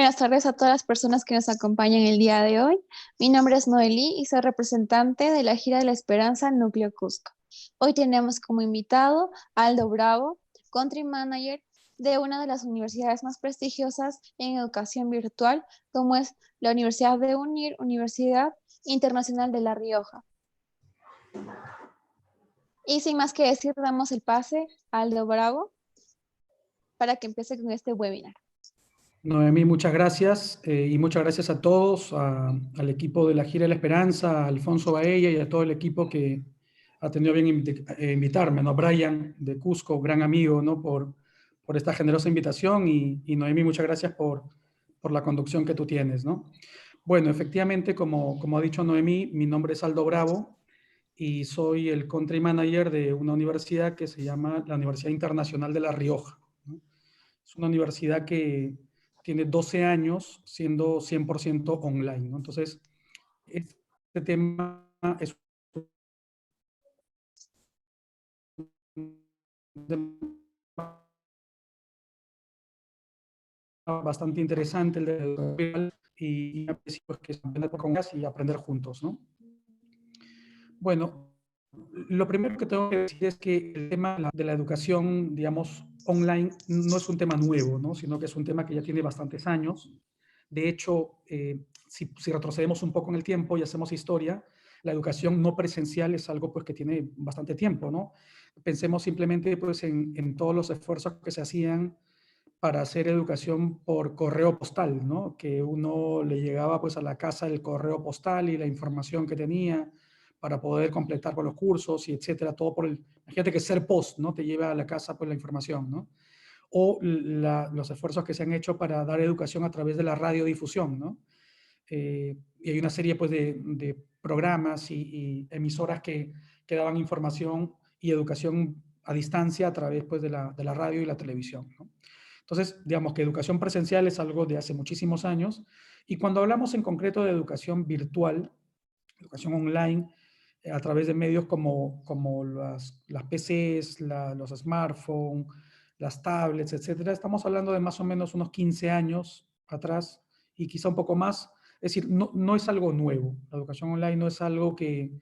Buenas tardes a todas las personas que nos acompañan el día de hoy. Mi nombre es Noelí y soy representante de la Gira de la Esperanza Núcleo Cusco. Hoy tenemos como invitado a Aldo Bravo, Country Manager de una de las universidades más prestigiosas en educación virtual, como es la Universidad de UNIR, Universidad Internacional de La Rioja. Y sin más que decir, damos el pase a Aldo Bravo para que empiece con este webinar. Noemí, muchas gracias y muchas gracias a todos, al equipo de la Gira de la Esperanza, a Alfonso Baella y a todo el equipo que ha tenido bien invitarme, ¿no? Brian de Cusco, gran amigo, ¿no? por esta generosa invitación y Noemí, muchas gracias por la conducción que tú tienes, ¿no? Bueno, efectivamente, como ha dicho Noemí, mi nombre es Aldo Bravo y soy el Country Manager de una universidad que se llama la Universidad Internacional de La Rioja, ¿no? Es una universidad que tiene 12 años siendo 100% online, ¿no? Entonces, este tema es un tema bastante interesante, el de educación, y pues, que aprender con ellas y aprender juntos, ¿no? Bueno, lo primero que tengo que decir es que el tema de la educación, digamos, online, no es un tema nuevo, ¿no? Sino que es un tema que ya tiene bastantes años. De hecho, si retrocedemos un poco en el tiempo y hacemos historia, la educación no presencial es algo pues, que tiene bastante tiempo, ¿no? Pensemos simplemente pues, en todos los esfuerzos que se hacían para hacer educación por correo postal, ¿no? Que uno le llegaba pues, a la casa el correo postal y la información que tenía para poder completar con los cursos y etcétera, todo por el... Imagínate que ser post, ¿no? Te lleva a la casa pues, la información, ¿no? O los esfuerzos que se han hecho para dar educación a través de la radiodifusión, ¿no? Y hay una serie pues, de programas y emisoras que daban información y educación a distancia a través pues, de la radio y la televisión, ¿no? Entonces, digamos que educación presencial es algo de hace muchísimos años, y cuando hablamos en concreto de educación virtual, educación online, a través de medios como las PCs, los smartphones, las tablets, etcétera, estamos hablando de más o menos unos 15 años atrás y quizá un poco más. Es decir, no es algo nuevo. La educación online no es algo que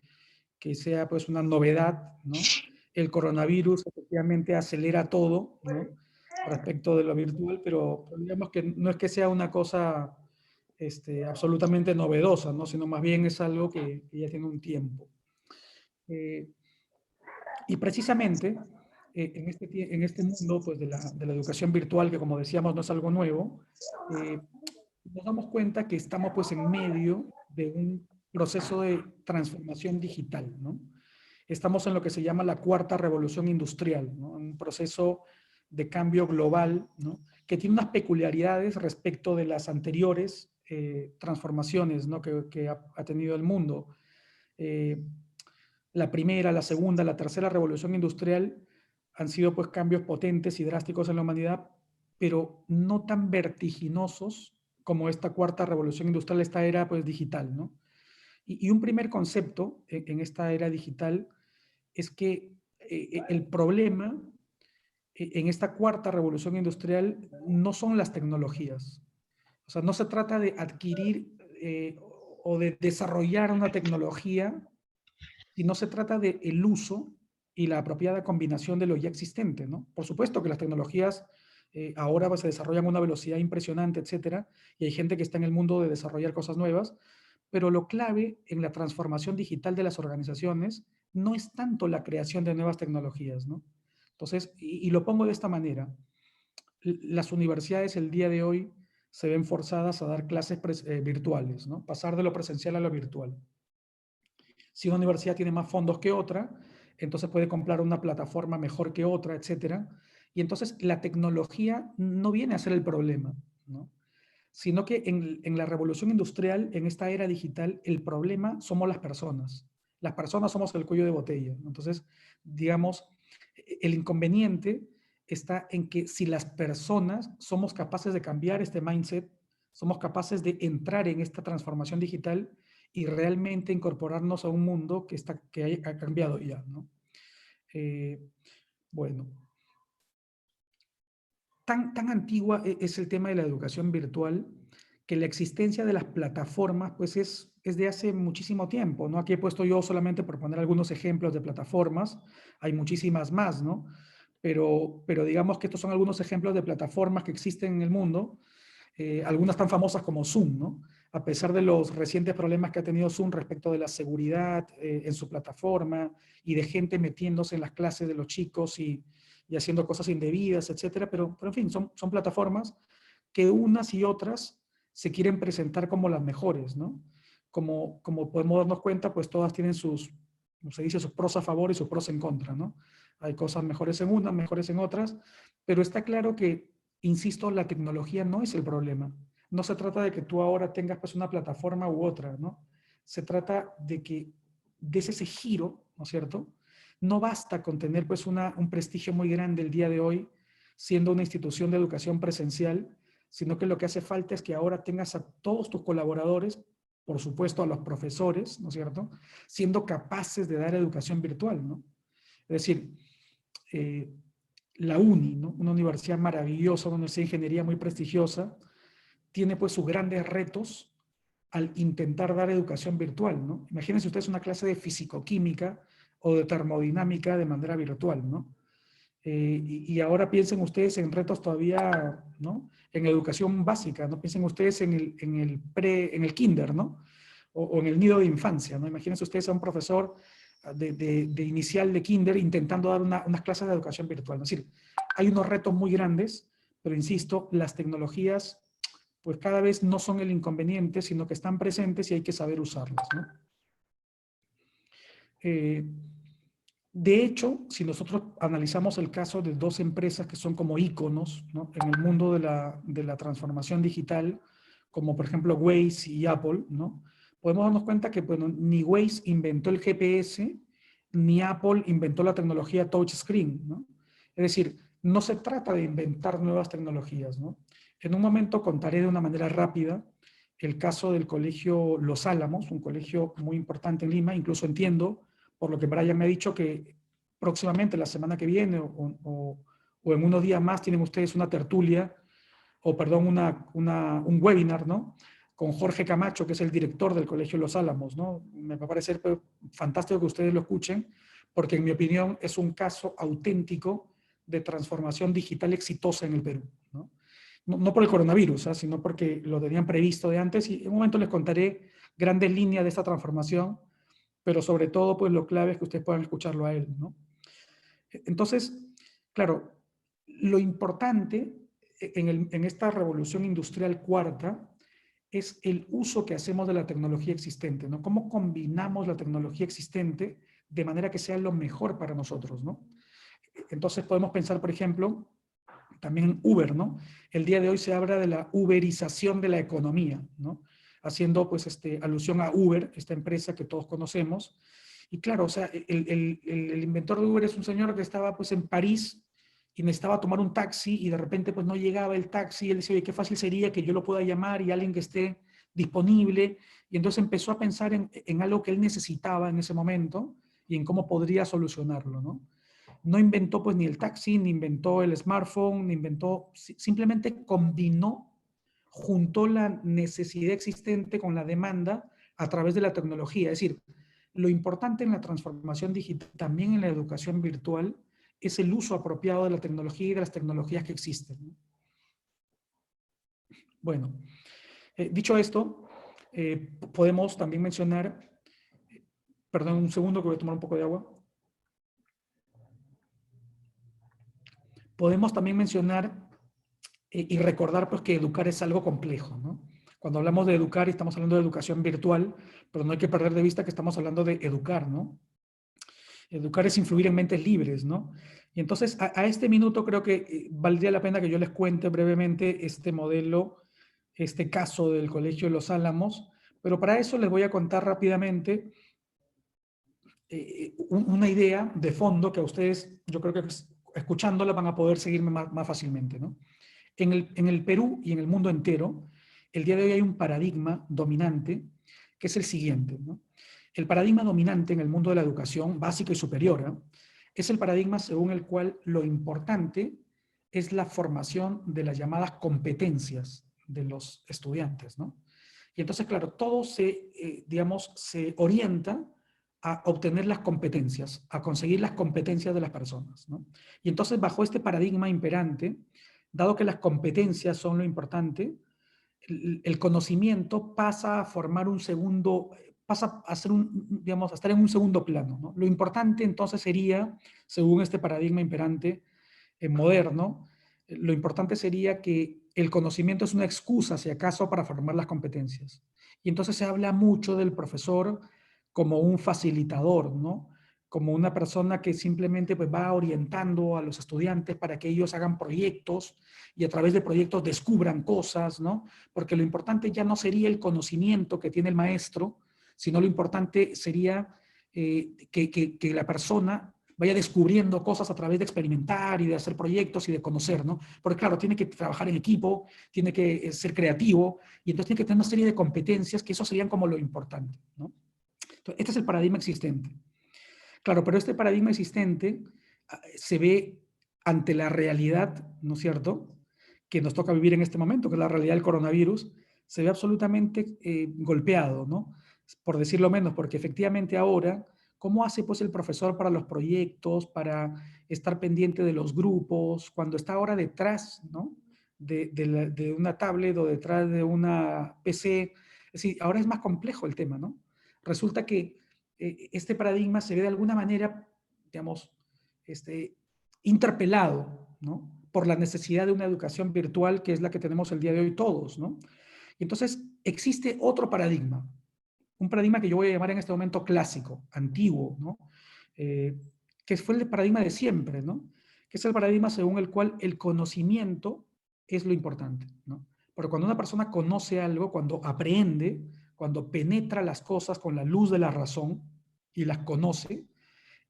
sea pues una novedad, ¿no? El coronavirus efectivamente acelera todo, ¿no? Respecto de lo virtual, pero digamos que no es que sea una cosa absolutamente novedosa, ¿no? Sino más bien es algo que ya tiene un tiempo. Y precisamente en este mundo pues, de la educación virtual, que como decíamos no es algo nuevo, nos damos cuenta que estamos pues, en medio de un proceso de transformación digital, ¿no? Estamos en lo que se llama la cuarta revolución industrial, ¿no? Un proceso de cambio global, ¿no? Que tiene unas peculiaridades respecto de las anteriores transformaciones, ¿no? que ha tenido el mundo. La primera, la segunda, la tercera revolución industrial han sido pues cambios potentes y drásticos en la humanidad, pero no tan vertiginosos como esta cuarta revolución industrial, esta era pues digital, ¿no? Y un primer concepto en esta era digital es que el problema en esta cuarta revolución industrial no son las tecnologías. O sea, no se trata de adquirir o de desarrollar una tecnología, sino se trata de el uso y la apropiada combinación de lo ya existente, ¿no? Por supuesto que las tecnologías ahora pues, se desarrollan a una velocidad impresionante, etcétera, y hay gente que está en el mundo de desarrollar cosas nuevas, pero lo clave en la transformación digital de las organizaciones no es tanto la creación de nuevas tecnologías, ¿no? Entonces, y lo pongo de esta manera, las universidades el día de hoy se ven forzadas a dar clases virtuales, ¿no? Pasar de lo presencial a lo virtual. Si una universidad tiene más fondos que otra, entonces puede comprar una plataforma mejor que otra, etcétera. Y entonces la tecnología no viene a ser el problema, ¿no? Sino que en la revolución industrial, en esta era digital, el problema somos las personas. Las personas somos el cuello de botella. Entonces, digamos, el inconveniente está en que si las personas somos capaces de cambiar este mindset, somos capaces de entrar en esta transformación digital y realmente incorporarnos a un mundo que ha cambiado ya, ¿no? Bueno, tan antigua es el tema de la educación virtual que la existencia de las plataformas pues es de hace muchísimo tiempo, ¿no? Aquí he puesto yo solamente por poner algunos ejemplos de plataformas, hay muchísimas más, ¿no? Pero digamos que estos son algunos ejemplos de plataformas que existen en el mundo, algunas tan famosas como Zoom, ¿no? A pesar de los recientes problemas que ha tenido Zoom respecto de la seguridad en su plataforma y de gente metiéndose en las clases de los chicos y haciendo cosas indebidas, etcétera, pero en fin, son plataformas que unas y otras se quieren presentar como las mejores, ¿no? Como podemos darnos cuenta, pues todas tienen sus, como se dice, sus pros a favor y sus pros en contra, ¿no? Hay cosas mejores en unas, mejores en otras, pero está claro que, insisto, la tecnología no es el problema. No se trata de que tú ahora tengas pues una plataforma u otra, ¿no? Se trata de que des ese giro, ¿no es cierto? No basta con tener pues un prestigio muy grande el día de hoy, siendo una institución de educación presencial, sino que lo que hace falta es que ahora tengas a todos tus colaboradores, por supuesto a los profesores, ¿no es cierto?, siendo capaces de dar educación virtual, ¿no? Es decir, la UNI, ¿no?, una universidad maravillosa, una universidad de ingeniería muy prestigiosa, tiene pues sus grandes retos al intentar dar educación virtual, ¿no? Imagínense ustedes una clase de fisicoquímica o de termodinámica de manera virtual, ¿no? Y ahora piensen ustedes en retos todavía, ¿no?, en educación básica, ¿no? Piensen ustedes en el kinder, ¿no? O en el nido de infancia, ¿no? Imagínense ustedes a un profesor de inicial de kinder intentando dar unas clases de educación virtual, ¿no? Es decir, hay unos retos muy grandes, pero insisto, las tecnologías pues cada vez no son el inconveniente, sino que están presentes y hay que saber usarlas, ¿no? De hecho, si nosotros analizamos el caso de dos empresas que son como íconos, ¿no?, en el mundo de la transformación digital, como por ejemplo Waze y Apple, ¿no?, podemos darnos cuenta que bueno, ni Waze inventó el GPS, ni Apple inventó la tecnología touchscreen, ¿no? Es decir, no se trata de inventar nuevas tecnologías, ¿no? En un momento contaré de una manera rápida el caso del colegio Los Álamos, un colegio muy importante en Lima. Incluso entiendo, por lo que Brian me ha dicho, que próximamente, la semana que viene o en unos días más, tienen ustedes una tertulia, o perdón, un webinar, ¿no?, con Jorge Camacho, que es el director del Colegio Los Álamos, ¿no? Me va a parecer pues, fantástico que ustedes lo escuchen, porque en mi opinión es un caso auténtico de transformación digital exitosa en el Perú, ¿no? No por el coronavirus, ¿eh?, sino porque lo tenían previsto de antes, y en un momento les contaré grandes líneas de esta transformación, pero sobre todo, pues lo clave es que ustedes puedan escucharlo a él, ¿no? Entonces, claro, lo importante en esta revolución industrial cuarta es el uso que hacemos de la tecnología existente, ¿no? Cómo combinamos la tecnología existente de manera que sea lo mejor para nosotros, ¿no? Entonces podemos pensar, por ejemplo, también en Uber, ¿no? El día de hoy se habla de la uberización de la economía, ¿no? Haciendo pues alusión a Uber, esta empresa que todos conocemos. Y claro, o sea, el inventor de Uber es un señor que estaba pues en París y necesitaba tomar un taxi y de repente pues no llegaba el taxi, y él decía, oye, qué fácil sería que yo lo pueda llamar y alguien que esté disponible. Y entonces empezó a pensar en algo que él necesitaba en ese momento y en cómo podría solucionarlo, ¿no? No inventó pues ni el taxi, ni inventó el smartphone, ni inventó, simplemente combinó, juntó la necesidad existente con la demanda a través de la tecnología. Es decir, lo importante en la transformación digital, también en la educación virtual, es el uso apropiado de la tecnología y de las tecnologías que existen. Bueno, dicho esto, podemos también mencionar, perdón un segundo que voy a tomar un poco de agua. Podemos también mencionar y recordar pues que educar es algo complejo, ¿no? Cuando hablamos de educar, estamos hablando de educación virtual, pero no hay que perder de vista que estamos hablando de educar, ¿no? Educar es influir en mentes libres, ¿no? Y entonces, a este minuto creo que valdría la pena que yo les cuente brevemente este modelo, este caso del Colegio Los Álamos, pero para eso les voy a contar rápidamente una idea de fondo que a ustedes, yo creo que escuchándola van a poder seguirme más fácilmente, ¿no? En el Perú y en el mundo entero, el día de hoy hay un paradigma dominante que es el siguiente, ¿no? El paradigma dominante en el mundo de la educación básica y superior, ¿eh?, es el paradigma según el cual lo importante es la formación de las llamadas competencias de los estudiantes, ¿no? Y entonces, claro, todo digamos, se orienta a obtener las competencias, a conseguir las competencias de las personas, ¿no? Y entonces, bajo este paradigma imperante, dado que las competencias son lo importante, el conocimiento pasa a formar un segundo, pasa a ser digamos, a estar en un segundo plano, ¿no? Lo importante entonces sería, según este paradigma imperante moderno, lo importante sería que el conocimiento es una excusa, si acaso, para formar las competencias. Y entonces se habla mucho del profesor como un facilitador, ¿no? Como una persona que simplemente pues, va orientando a los estudiantes para que ellos hagan proyectos y a través de proyectos descubran cosas, ¿no? Porque lo importante ya no sería el conocimiento que tiene el maestro, sino lo importante sería que la persona vaya descubriendo cosas a través de experimentar y de hacer proyectos y de conocer, ¿no? Porque claro, tiene que trabajar en equipo, tiene que ser creativo y entonces tiene que tener una serie de competencias que eso serían como lo importante, ¿no? Entonces, este es el paradigma existente. Claro, pero este paradigma existente se ve ante la realidad, ¿no es cierto?, que nos toca vivir en este momento, que es la realidad del coronavirus, se ve absolutamente golpeado, ¿no? Por decirlo menos, porque efectivamente ahora, ¿cómo hace pues el profesor para los proyectos, para estar pendiente de los grupos, cuando está ahora detrás, ¿no?, de una tablet o detrás de una PC? Es decir, ahora es más complejo el tema, ¿no? Resulta que este paradigma se ve de alguna manera, digamos, interpelado, ¿no?, por la necesidad de una educación virtual que es la que tenemos el día de hoy todos, ¿no? Y entonces existe otro paradigma, un paradigma que yo voy a llamar en este momento clásico, antiguo, ¿no? Que fue el paradigma de siempre, ¿no? Que es el paradigma según el cual el conocimiento es lo importante, ¿no? Porque cuando una persona conoce algo, cuando aprende, cuando penetra las cosas con la luz de la razón y las conoce,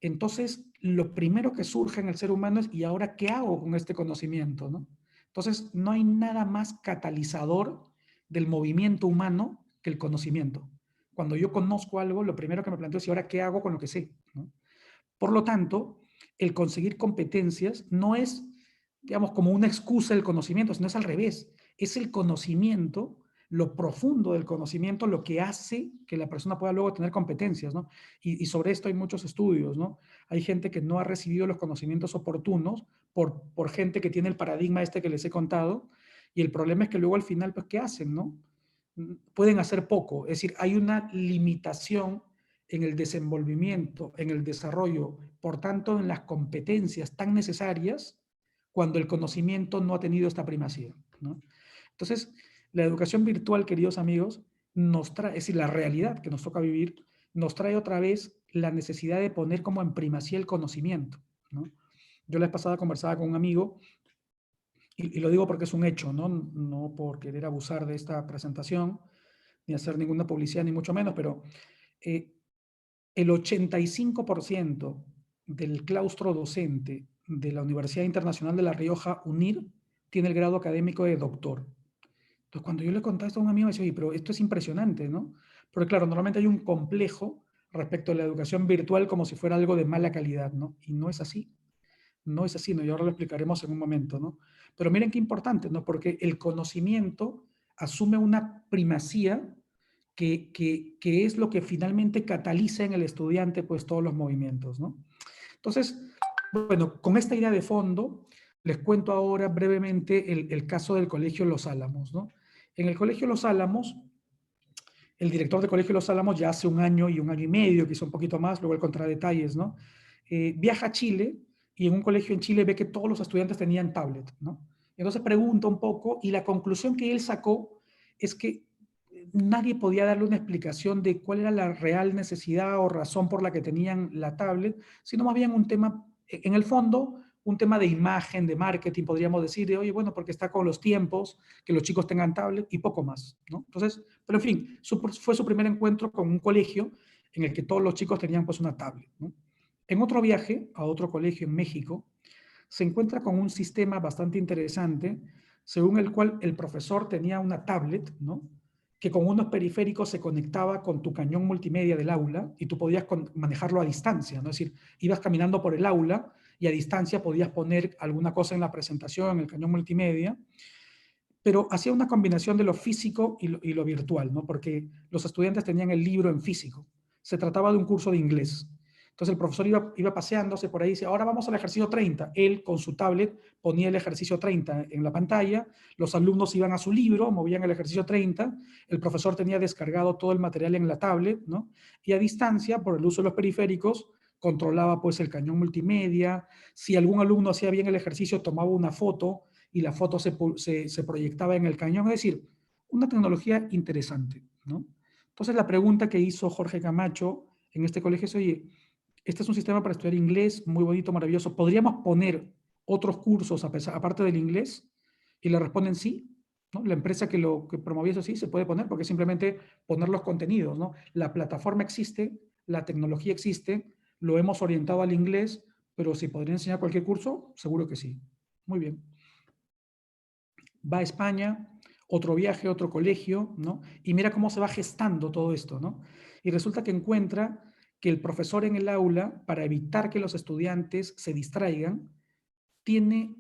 entonces lo primero que surge en el ser humano es, ¿y ahora qué hago con este conocimiento, no? Entonces, no hay nada más catalizador del movimiento humano que el conocimiento. Cuando yo conozco algo, lo primero que me planteo es, ¿y ahora qué hago con lo que sé, ¿no? Por lo tanto, el conseguir competencias no es, digamos, como una excusa del conocimiento, sino es al revés. Es el conocimiento, lo profundo del conocimiento, lo que hace que la persona pueda luego tener competencias, ¿no? Y sobre esto hay muchos estudios, ¿no? Hay gente que no ha recibido los conocimientos oportunos por gente que tiene el paradigma este que les he contado, y el problema es que luego al final, pues, ¿qué hacen, no? Pueden hacer poco, es decir, hay una limitación en el desenvolvimiento, en el desarrollo, por tanto, en las competencias tan necesarias cuando el conocimiento no ha tenido esta primacía, ¿no? Entonces, la educación virtual, queridos amigos, nos trae, es decir, la realidad que nos toca vivir, nos trae otra vez la necesidad de poner como en primacía el conocimiento, ¿no? Yo la vez pasada conversaba con un amigo, y lo digo porque es un hecho, ¿no? No por querer abusar de esta presentación, ni hacer ninguna publicidad, ni mucho menos, pero eh, el 85% del claustro docente de la Universidad Internacional de La Rioja, UNIR, tiene el grado académico de doctor. Entonces, cuando yo le conté esto a un amigo, me decía, oye, pero esto es impresionante, ¿no? Porque claro, normalmente hay un complejo respecto a la educación virtual como si fuera algo de mala calidad, ¿no? Y no es así. No es así, ¿no? Y ahora lo explicaremos en un momento, ¿no? Pero miren qué importante, ¿no? Porque el conocimiento asume una primacía que es lo que finalmente cataliza en el estudiante pues todos los movimientos, ¿no? Entonces, bueno, con esta idea de fondo, les cuento ahora brevemente el caso del Colegio Los Álamos, ¿no? En el Colegio Los Álamos, el director del Colegio Los Álamos ya hace un año y medio, quizá un poquito más, luego él contará detalles, ¿no? Viaja a Chile y en un colegio en Chile ve que todos los estudiantes tenían tablet, ¿no? Entonces pregunta un poco y la conclusión que él sacó es que nadie podía darle una explicación de cuál era la real necesidad o razón por la que tenían la tablet, sino más bien un tema, en el fondo, un tema de imagen, de marketing, podríamos decir, de, oye, bueno, porque está con los tiempos, que los chicos tengan tablet y poco más, ¿no? Entonces, pero en fin, fue su primer encuentro con un colegio en el que todos los chicos tenían pues una tablet, ¿no? En otro viaje a otro colegio en México, se encuentra con un sistema bastante interesante, según el cual el profesor tenía una tablet, ¿no?, que con unos periféricos se conectaba con tu cañón multimedia del aula y tú podías manejarlo a distancia, ¿no? Es decir, ibas caminando por el aula y a distancia podías poner alguna cosa en la presentación, en el cañón multimedia, pero hacía una combinación de lo físico y lo virtual, ¿no? Porque los estudiantes tenían el libro en físico. Se trataba de un curso de inglés. Entonces el profesor iba paseándose por ahí y decía, ahora vamos al ejercicio 30. Él con su tablet ponía el ejercicio 30 en la pantalla, los alumnos iban a su libro, movían el ejercicio 30, el profesor tenía descargado todo el material en la tablet, ¿no? Y a distancia, por el uso de los periféricos, controlaba pues el cañón multimedia. Si algún alumno hacía bien el ejercicio, tomaba una foto y la foto se proyectaba en el cañón. Es decir, una tecnología interesante, ¿no? Entonces la pregunta que hizo Jorge Camacho en este colegio es, oye, este es un sistema para estudiar inglés muy bonito, maravilloso. ¿Podríamos poner otros cursos aparte del inglés? Y le responden sí, ¿no? La empresa que promovía eso sí se puede poner porque simplemente poner los contenidos, ¿no? La plataforma existe, la tecnología existe, lo hemos orientado al inglés, pero si podría enseñar cualquier curso, seguro que sí. Muy bien. Va a España, otro viaje, otro colegio, ¿no? Y mira cómo se va gestando todo esto, ¿no? Y resulta que encuentra que el profesor en el aula, para evitar que los estudiantes se distraigan, tiene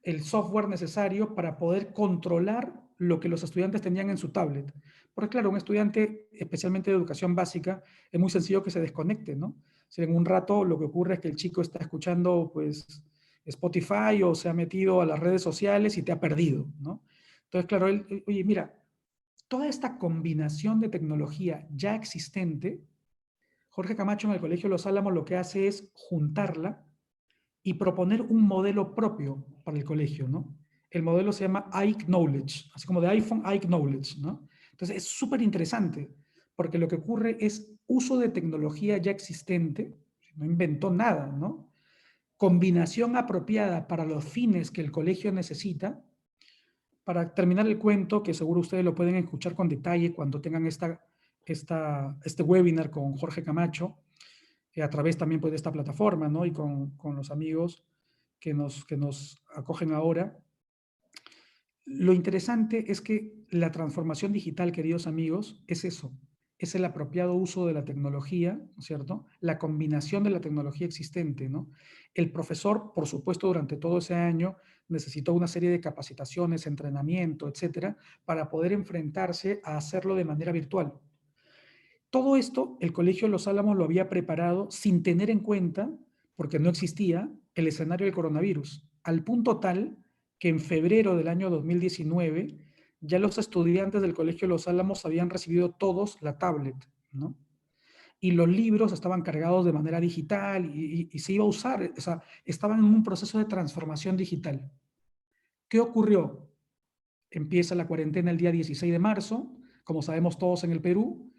el software necesario para poder controlar lo que los estudiantes tenían en su tablet. Porque claro, un estudiante, especialmente de educación básica, es muy sencillo que se desconecte, ¿no? Si en un rato lo que ocurre es que el chico está escuchando, pues, Spotify o se ha metido a las redes sociales y te ha perdido, ¿no? Entonces, claro, oye, mira, toda esta combinación de tecnología ya existente, Jorge Camacho en el Colegio Los Álamos lo que hace es juntarla y proponer un modelo propio para el colegio, ¿no? El modelo se llama iKnowledge, así como de iPhone, iKnowledge, ¿no? Entonces es súper interesante, porque lo que ocurre es uso de tecnología ya existente, no inventó nada, ¿no? Combinación apropiada para los fines que el colegio necesita. Para terminar el cuento, que seguro ustedes lo pueden escuchar con detalle cuando tengan este webinar con Jorge Camacho, a través también pues, de esta plataforma, ¿no? Y con los amigos que nos acogen ahora. Lo interesante es que la transformación digital, queridos amigos, es eso, es el apropiado uso de la tecnología, ¿no es cierto? La combinación de la tecnología existente, ¿no? El profesor, por supuesto, durante todo ese año necesitó una serie de capacitaciones, entrenamiento, etcétera, para poder enfrentarse a hacerlo de manera virtual. Todo esto, el Colegio Los Álamos lo había preparado sin tener en cuenta, porque no existía, el escenario del coronavirus, al punto tal que en febrero del año 2019 ya los estudiantes del Colegio Los Álamos habían recibido todos la tablet, ¿no? Y los libros estaban cargados de manera digital y se iba a usar, o sea, estaban en un proceso de transformación digital. ¿Qué ocurrió? Empieza la cuarentena el día 16 de marzo, como sabemos todos en el Perú,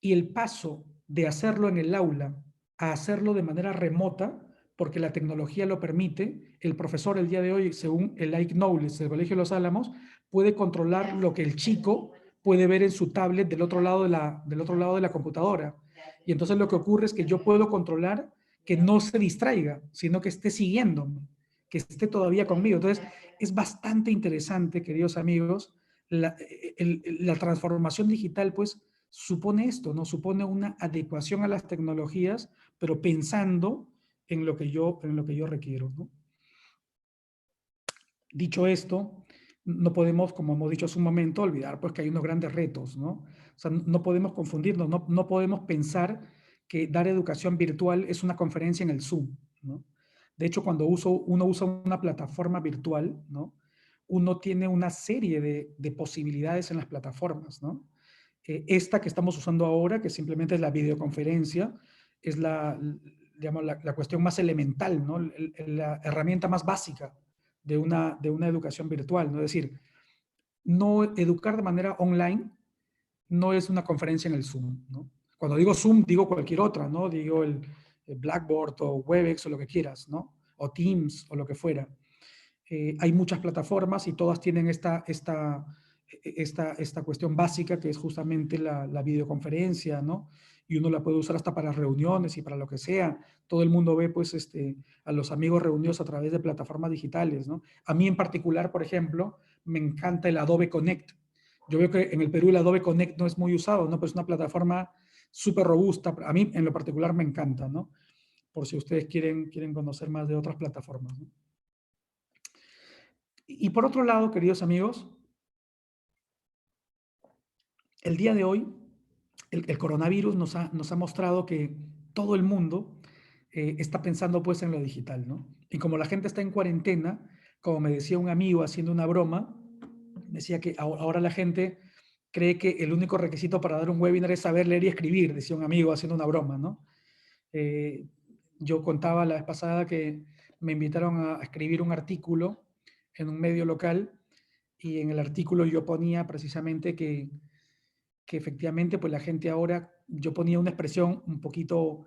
y el paso de hacerlo en el aula a hacerlo de manera remota, porque la tecnología lo permite, el profesor el día de hoy, según el iKnowledge del Colegio de Los Álamos, puede controlar lo que el chico puede ver en su tablet del otro lado de la computadora. Y entonces lo que ocurre es que yo puedo controlar que no se distraiga, sino que esté siguiéndome, que esté todavía conmigo. Entonces, es bastante interesante, queridos amigos, la transformación digital, pues, supone esto, ¿no? Supone una adecuación a las tecnologías, pero pensando en lo que yo requiero, ¿no? Dicho esto, no podemos, como hemos dicho hace un momento, olvidar pues que hay unos grandes retos, ¿no? O sea, no podemos confundirnos, no podemos pensar que dar educación virtual es una conferencia en el Zoom, ¿no? De hecho, cuando uno usa una plataforma virtual, ¿no? Uno tiene una serie de posibilidades en las plataformas, ¿no? Esta que estamos usando ahora, que simplemente es la videoconferencia, es digamos, la cuestión más elemental, ¿no? La herramienta más básica de una educación virtual, ¿no? Es decir, no educar de manera online no es una conferencia en el Zoom, ¿no? Cuando digo Zoom, digo cualquier otra, ¿no? Digo el Blackboard o Webex o lo que quieras, ¿no? O Teams o lo que fuera. Hay muchas plataformas y todas tienen esta cuestión básica que es justamente la videoconferencia, ¿no? Y uno la puede usar hasta para reuniones y para lo que sea. Todo el mundo ve, pues, a los amigos reunidos a través de plataformas digitales, ¿no? A mí en particular, por ejemplo, me encanta el Adobe Connect. Yo veo que en el Perú el Adobe Connect no es muy usado, ¿no? Pues es una plataforma súper robusta. A mí en lo particular me encanta, ¿no? por si ustedes quieren conocer más de otras plataformas, ¿no? Y por otro lado, queridos amigos, el día de hoy, el coronavirus nos ha mostrado que todo el mundo está pensando pues en lo digital, ¿no? Y como la gente está en cuarentena, como me decía un amigo haciendo una broma, decía que ahora la gente cree que el único requisito para dar un webinar es saber leer y escribir, decía un amigo haciendo una broma, ¿no? Eh, yo contaba la vez pasada que me invitaron a escribir un artículo en un medio local y en el artículo yo ponía precisamente que efectivamente pues la gente ahora, yo ponía una expresión un poquito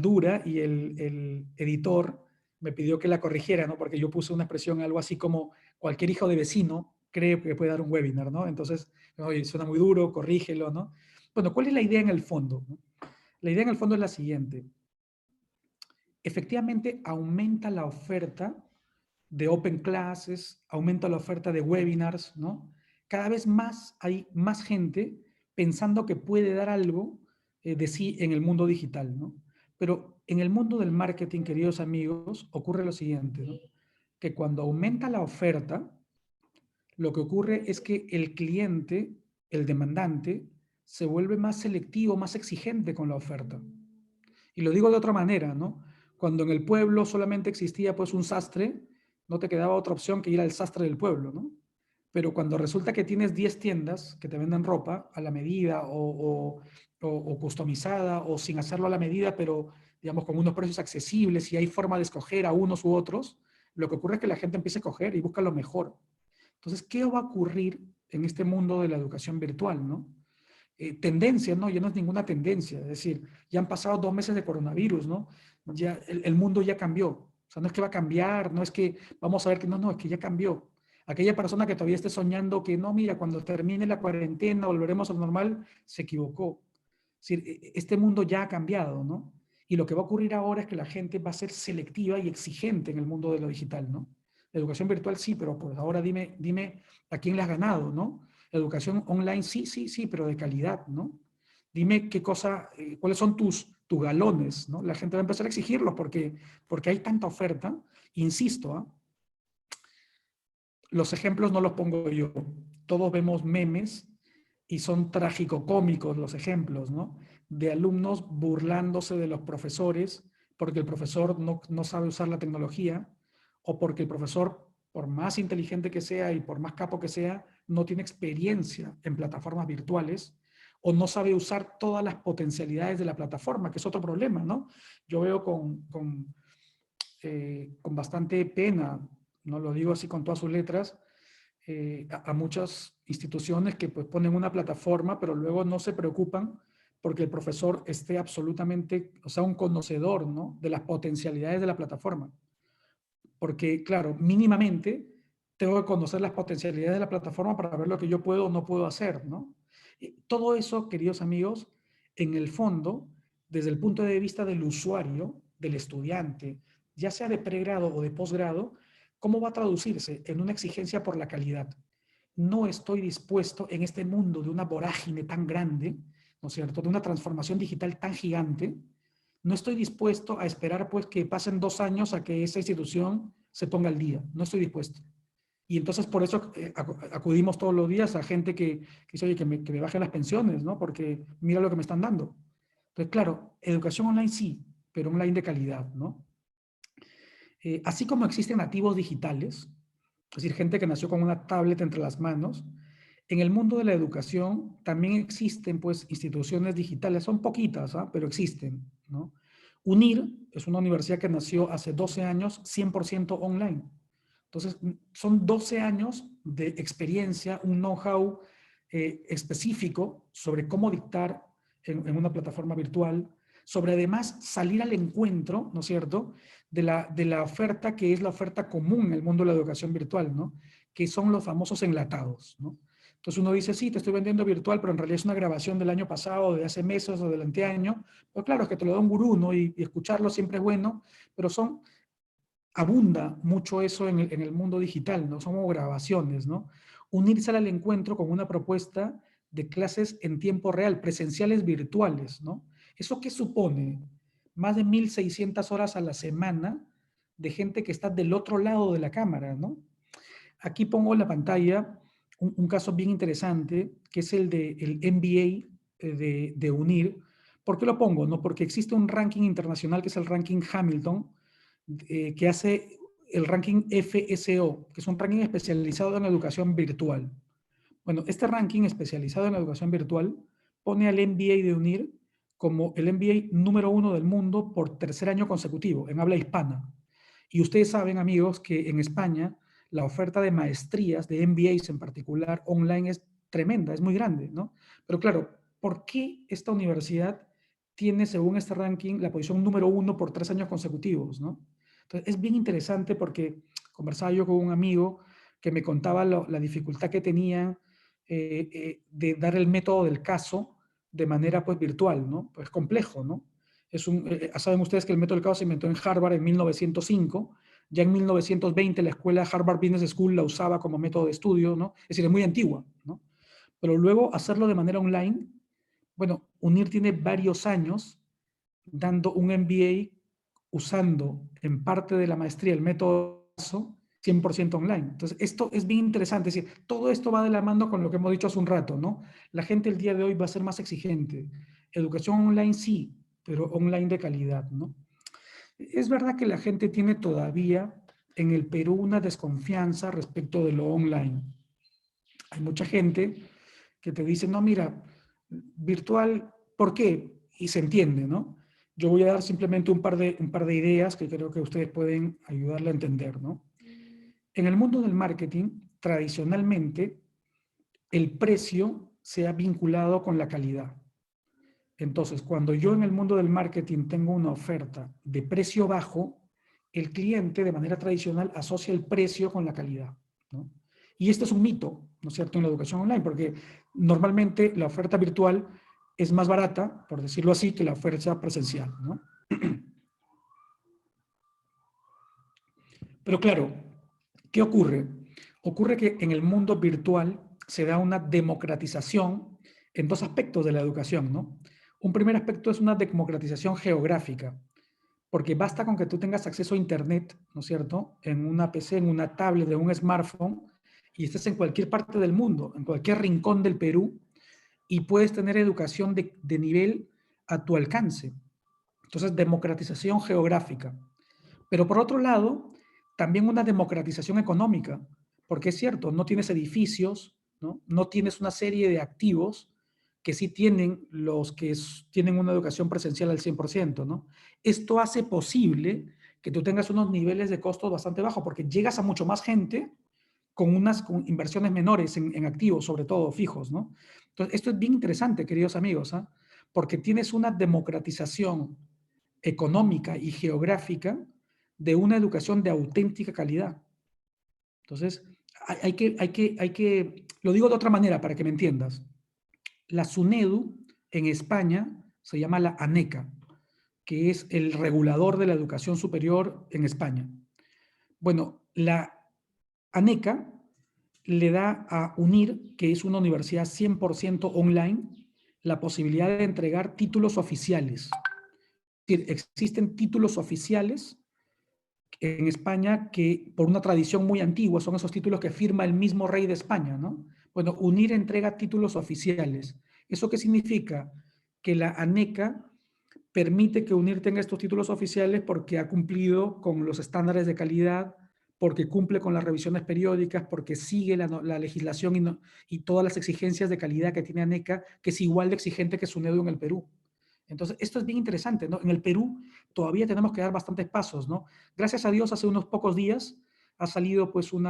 dura y el editor me pidió que la corrigiera, ¿no? Porque yo puse una expresión algo así como cualquier hijo de vecino cree que puede dar un webinar, ¿no? Entonces, oye, suena muy duro, corrígelo, ¿no? Bueno, ¿cuál es la idea en el fondo? ¿No? La idea en el fondo es la siguiente. Efectivamente, aumenta la oferta de open classes, aumenta la oferta de webinars, ¿no? Cada vez más hay más gente pensando que puede dar algo de sí en el mundo digital, ¿no? Pero en el mundo del marketing, queridos amigos, ocurre lo siguiente, ¿no? Que cuando aumenta la oferta, lo que ocurre es que el cliente, el demandante, se vuelve más selectivo, más exigente con la oferta. Y lo digo de otra manera, ¿no? Cuando en el pueblo solamente existía pues un sastre, no te quedaba otra opción que ir al sastre del pueblo, ¿no? Pero cuando resulta que tienes 10 tiendas que te venden ropa a la medida o customizada o sin hacerlo a la medida, pero digamos con unos precios accesibles y hay forma de escoger a unos u otros, lo que ocurre es que la gente empieza a coger y busca lo mejor. Entonces, ¿qué va a ocurrir en este mundo de la educación virtual, no? Tendencia, ¿no? Ya no es ninguna tendencia, es decir, ya han pasado 2 meses de coronavirus, ¿no? Ya el mundo ya cambió, o sea, no es que va a cambiar, no es que vamos a ver que no, es que ya cambió. Aquella persona que todavía esté soñando que no, mira, cuando termine la cuarentena volveremos a lo normal, se equivocó. Es decir, este mundo ya ha cambiado, ¿no? Y lo que va a ocurrir ahora es que la gente va a ser selectiva y exigente en el mundo de lo digital, ¿no? La educación virtual sí, pero pues ahora dime a quién le has ganado, ¿no? Educación online, sí, pero de calidad, ¿no? Dime qué cosa, cuáles son tus galones, ¿no? La gente va a empezar a exigirlos porque hay tanta oferta. Insisto, ¿eh? Los ejemplos no los pongo yo. Todos vemos memes y son trágico-cómicos los ejemplos, ¿no? De alumnos burlándose de los profesores porque el profesor no sabe usar la tecnología o porque el profesor, por más inteligente que sea y por más capo que sea, no tiene experiencia en plataformas virtuales o no sabe usar todas las potencialidades de la plataforma, que es otro problema, ¿no? Yo veo con bastante pena, no lo digo así con todas sus letras, a muchas instituciones que pues ponen una plataforma, pero luego no se preocupan porque el profesor esté absolutamente, o sea, un conocedor, ¿no? De las potencialidades de la plataforma. Porque, claro, mínimamente tengo que conocer las potencialidades de la plataforma para ver lo que yo puedo o no puedo hacer, ¿no? Todo eso, queridos amigos, en el fondo, desde el punto de vista del usuario, del estudiante, ya sea de pregrado o de posgrado, ¿cómo va a traducirse en una exigencia por la calidad? No estoy dispuesto en este mundo de una vorágine tan grande, ¿no es cierto?, de una transformación digital tan gigante, no estoy dispuesto a esperar pues que pasen 2 años a que esa institución se ponga al día. No estoy dispuesto. Y entonces por eso acudimos todos los días a gente que dice, oye, que me bajen las pensiones, ¿no? Porque mira lo que me están dando. Entonces, claro, educación online sí, pero online de calidad, ¿no? Así como existen nativos digitales, es decir, gente que nació con una tablet entre las manos, en el mundo de la educación también existen pues instituciones digitales, son poquitas, ¿ah? Pero existen, ¿no? UNIR es una universidad que nació hace 12 años 100% online. Entonces, son 12 años de experiencia, un know-how específico sobre cómo dictar en una plataforma virtual, sobre además salir al encuentro, ¿no es cierto?, de la oferta que es la oferta común en el mundo de la educación virtual, ¿no?, que son los famosos enlatados, ¿no? Entonces uno dice, sí, te estoy vendiendo virtual, pero en realidad es una grabación del año pasado, de hace meses o del anteaño. Pues claro, es que te lo da un gurú, ¿no? Y escucharlo siempre es bueno, pero abunda mucho eso en el mundo digital, ¿no? Somos grabaciones, ¿no? Unirse al encuentro con una propuesta de clases en tiempo real, presenciales virtuales, ¿no? ¿Eso qué supone? más de 1.600 horas a la semana de gente que está del otro lado de la cámara, ¿no? Aquí pongo en la pantalla un caso bien interesante, que es el del MBA de UNIR. ¿Por qué lo pongo? No? Porque existe un ranking internacional, que es el ranking Hamilton, que hace el ranking FSO, que es un ranking especializado en educación virtual. Bueno, este ranking especializado en educación virtual pone al MBA de UNIR como el MBA número 1 del mundo por tercer año consecutivo, en habla hispana. Y ustedes saben, amigos, que en España la oferta de maestrías, de MBAs en particular, online es tremenda, es muy grande, ¿no? Pero claro, ¿por qué esta universidad tiene, según este ranking, la posición número 1 por 3 años consecutivos, ¿no? Entonces, es bien interesante porque conversaba yo con un amigo que me contaba la dificultad que tenía de dar el método del caso de manera pues virtual, ¿no? Pues complejo, ¿no? Saben ustedes que el método del caso se inventó en Harvard en 1905, ya en 1920 la escuela Harvard Business School la usaba como método de estudio, ¿no? Es decir, es muy antigua, ¿no? Pero luego hacerlo de manera online, bueno, UNIR tiene varios años dando un MBA usando en parte de la maestría el método 100% online. Entonces, esto es bien interesante. Es decir, todo esto va de la mano con lo que hemos dicho hace un rato, ¿no? La gente el día de hoy va a ser más exigente. Educación online sí, pero online de calidad, ¿no? Es verdad que la gente tiene todavía en el Perú una desconfianza respecto de lo online. Hay mucha gente que te dice, no, mira, virtual, ¿por qué? Y se entiende, ¿no? Yo voy a dar simplemente un par de ideas que creo que ustedes pueden ayudarle a entender, ¿no? En el mundo del marketing, tradicionalmente, el precio se ha vinculado con la calidad. Entonces, cuando yo en el mundo del marketing tengo una oferta de precio bajo, el cliente de manera tradicional asocia el precio con la calidad, ¿no? Y este es un mito, ¿no es cierto?, en la educación online, porque normalmente la oferta virtual es más barata, por decirlo así, que la oferta presencial, ¿no? Pero claro, ¿qué ocurre? Ocurre que en el mundo virtual se da una democratización en dos aspectos de la educación, ¿no? Un primer aspecto es una democratización geográfica, porque basta con que tú tengas acceso a Internet, ¿no es cierto?, en una PC, en una tablet, en un smartphone, y estés en cualquier parte del mundo, en cualquier rincón del Perú, y puedes tener educación de nivel a tu alcance. Entonces, democratización geográfica. Pero por otro lado, también una democratización económica, porque es cierto, no tienes edificios, ¿no? No tienes una serie de activos que sí tienen los que tienen una educación presencial al 100%, ¿no? Esto hace posible que tú tengas unos niveles de costos bastante bajos, porque llegas a mucho más gente con inversiones menores en activos, sobre todo fijos, ¿no? Entonces, esto es bien interesante, queridos amigos, ¿eh? Porque tienes una democratización económica y geográfica de una educación de auténtica calidad. Entonces, lo digo de otra manera para que me entiendas. La SUNEDU en España se llama la ANECA, que es el regulador de la educación superior en España. Bueno, la ANECA le da a UNIR, que es una universidad 100% online, la posibilidad de entregar títulos oficiales. Es decir, existen títulos oficiales en España que por una tradición muy antigua son esos títulos que firma el mismo rey de España, ¿no? Bueno, UNIR entrega títulos oficiales. ¿Eso qué significa? Que la ANECA permite que UNIR tenga estos títulos oficiales porque ha cumplido con los estándares de calidad, porque cumple con las revisiones periódicas, porque sigue la legislación y todas las exigencias de calidad que tiene ANECA, que es igual de exigente que SUNEDU en el Perú. Entonces, esto es bien interesante, ¿no? En el Perú todavía tenemos que dar bastantes pasos, ¿no? Gracias a Dios, hace unos pocos días ha salido pues un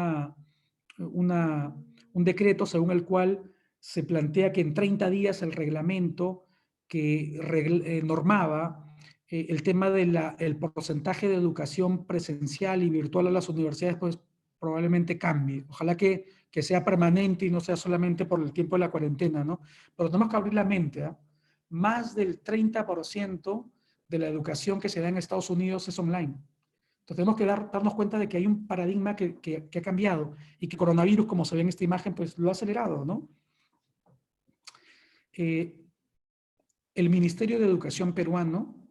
decreto según el cual se plantea que en 30 días el reglamento que normaba el tema del porcentaje de educación presencial y virtual a las universidades, pues probablemente cambie. Ojalá que sea permanente y no sea solamente por el tiempo de la cuarentena, ¿no? Pero tenemos que abrir la mente, ¿eh? Más del 30% de la educación que se da en Estados Unidos es online. Entonces tenemos que darnos cuenta de que hay un paradigma que ha cambiado y que coronavirus, como se ve en esta imagen, pues lo ha acelerado, ¿no? El Ministerio de Educación peruano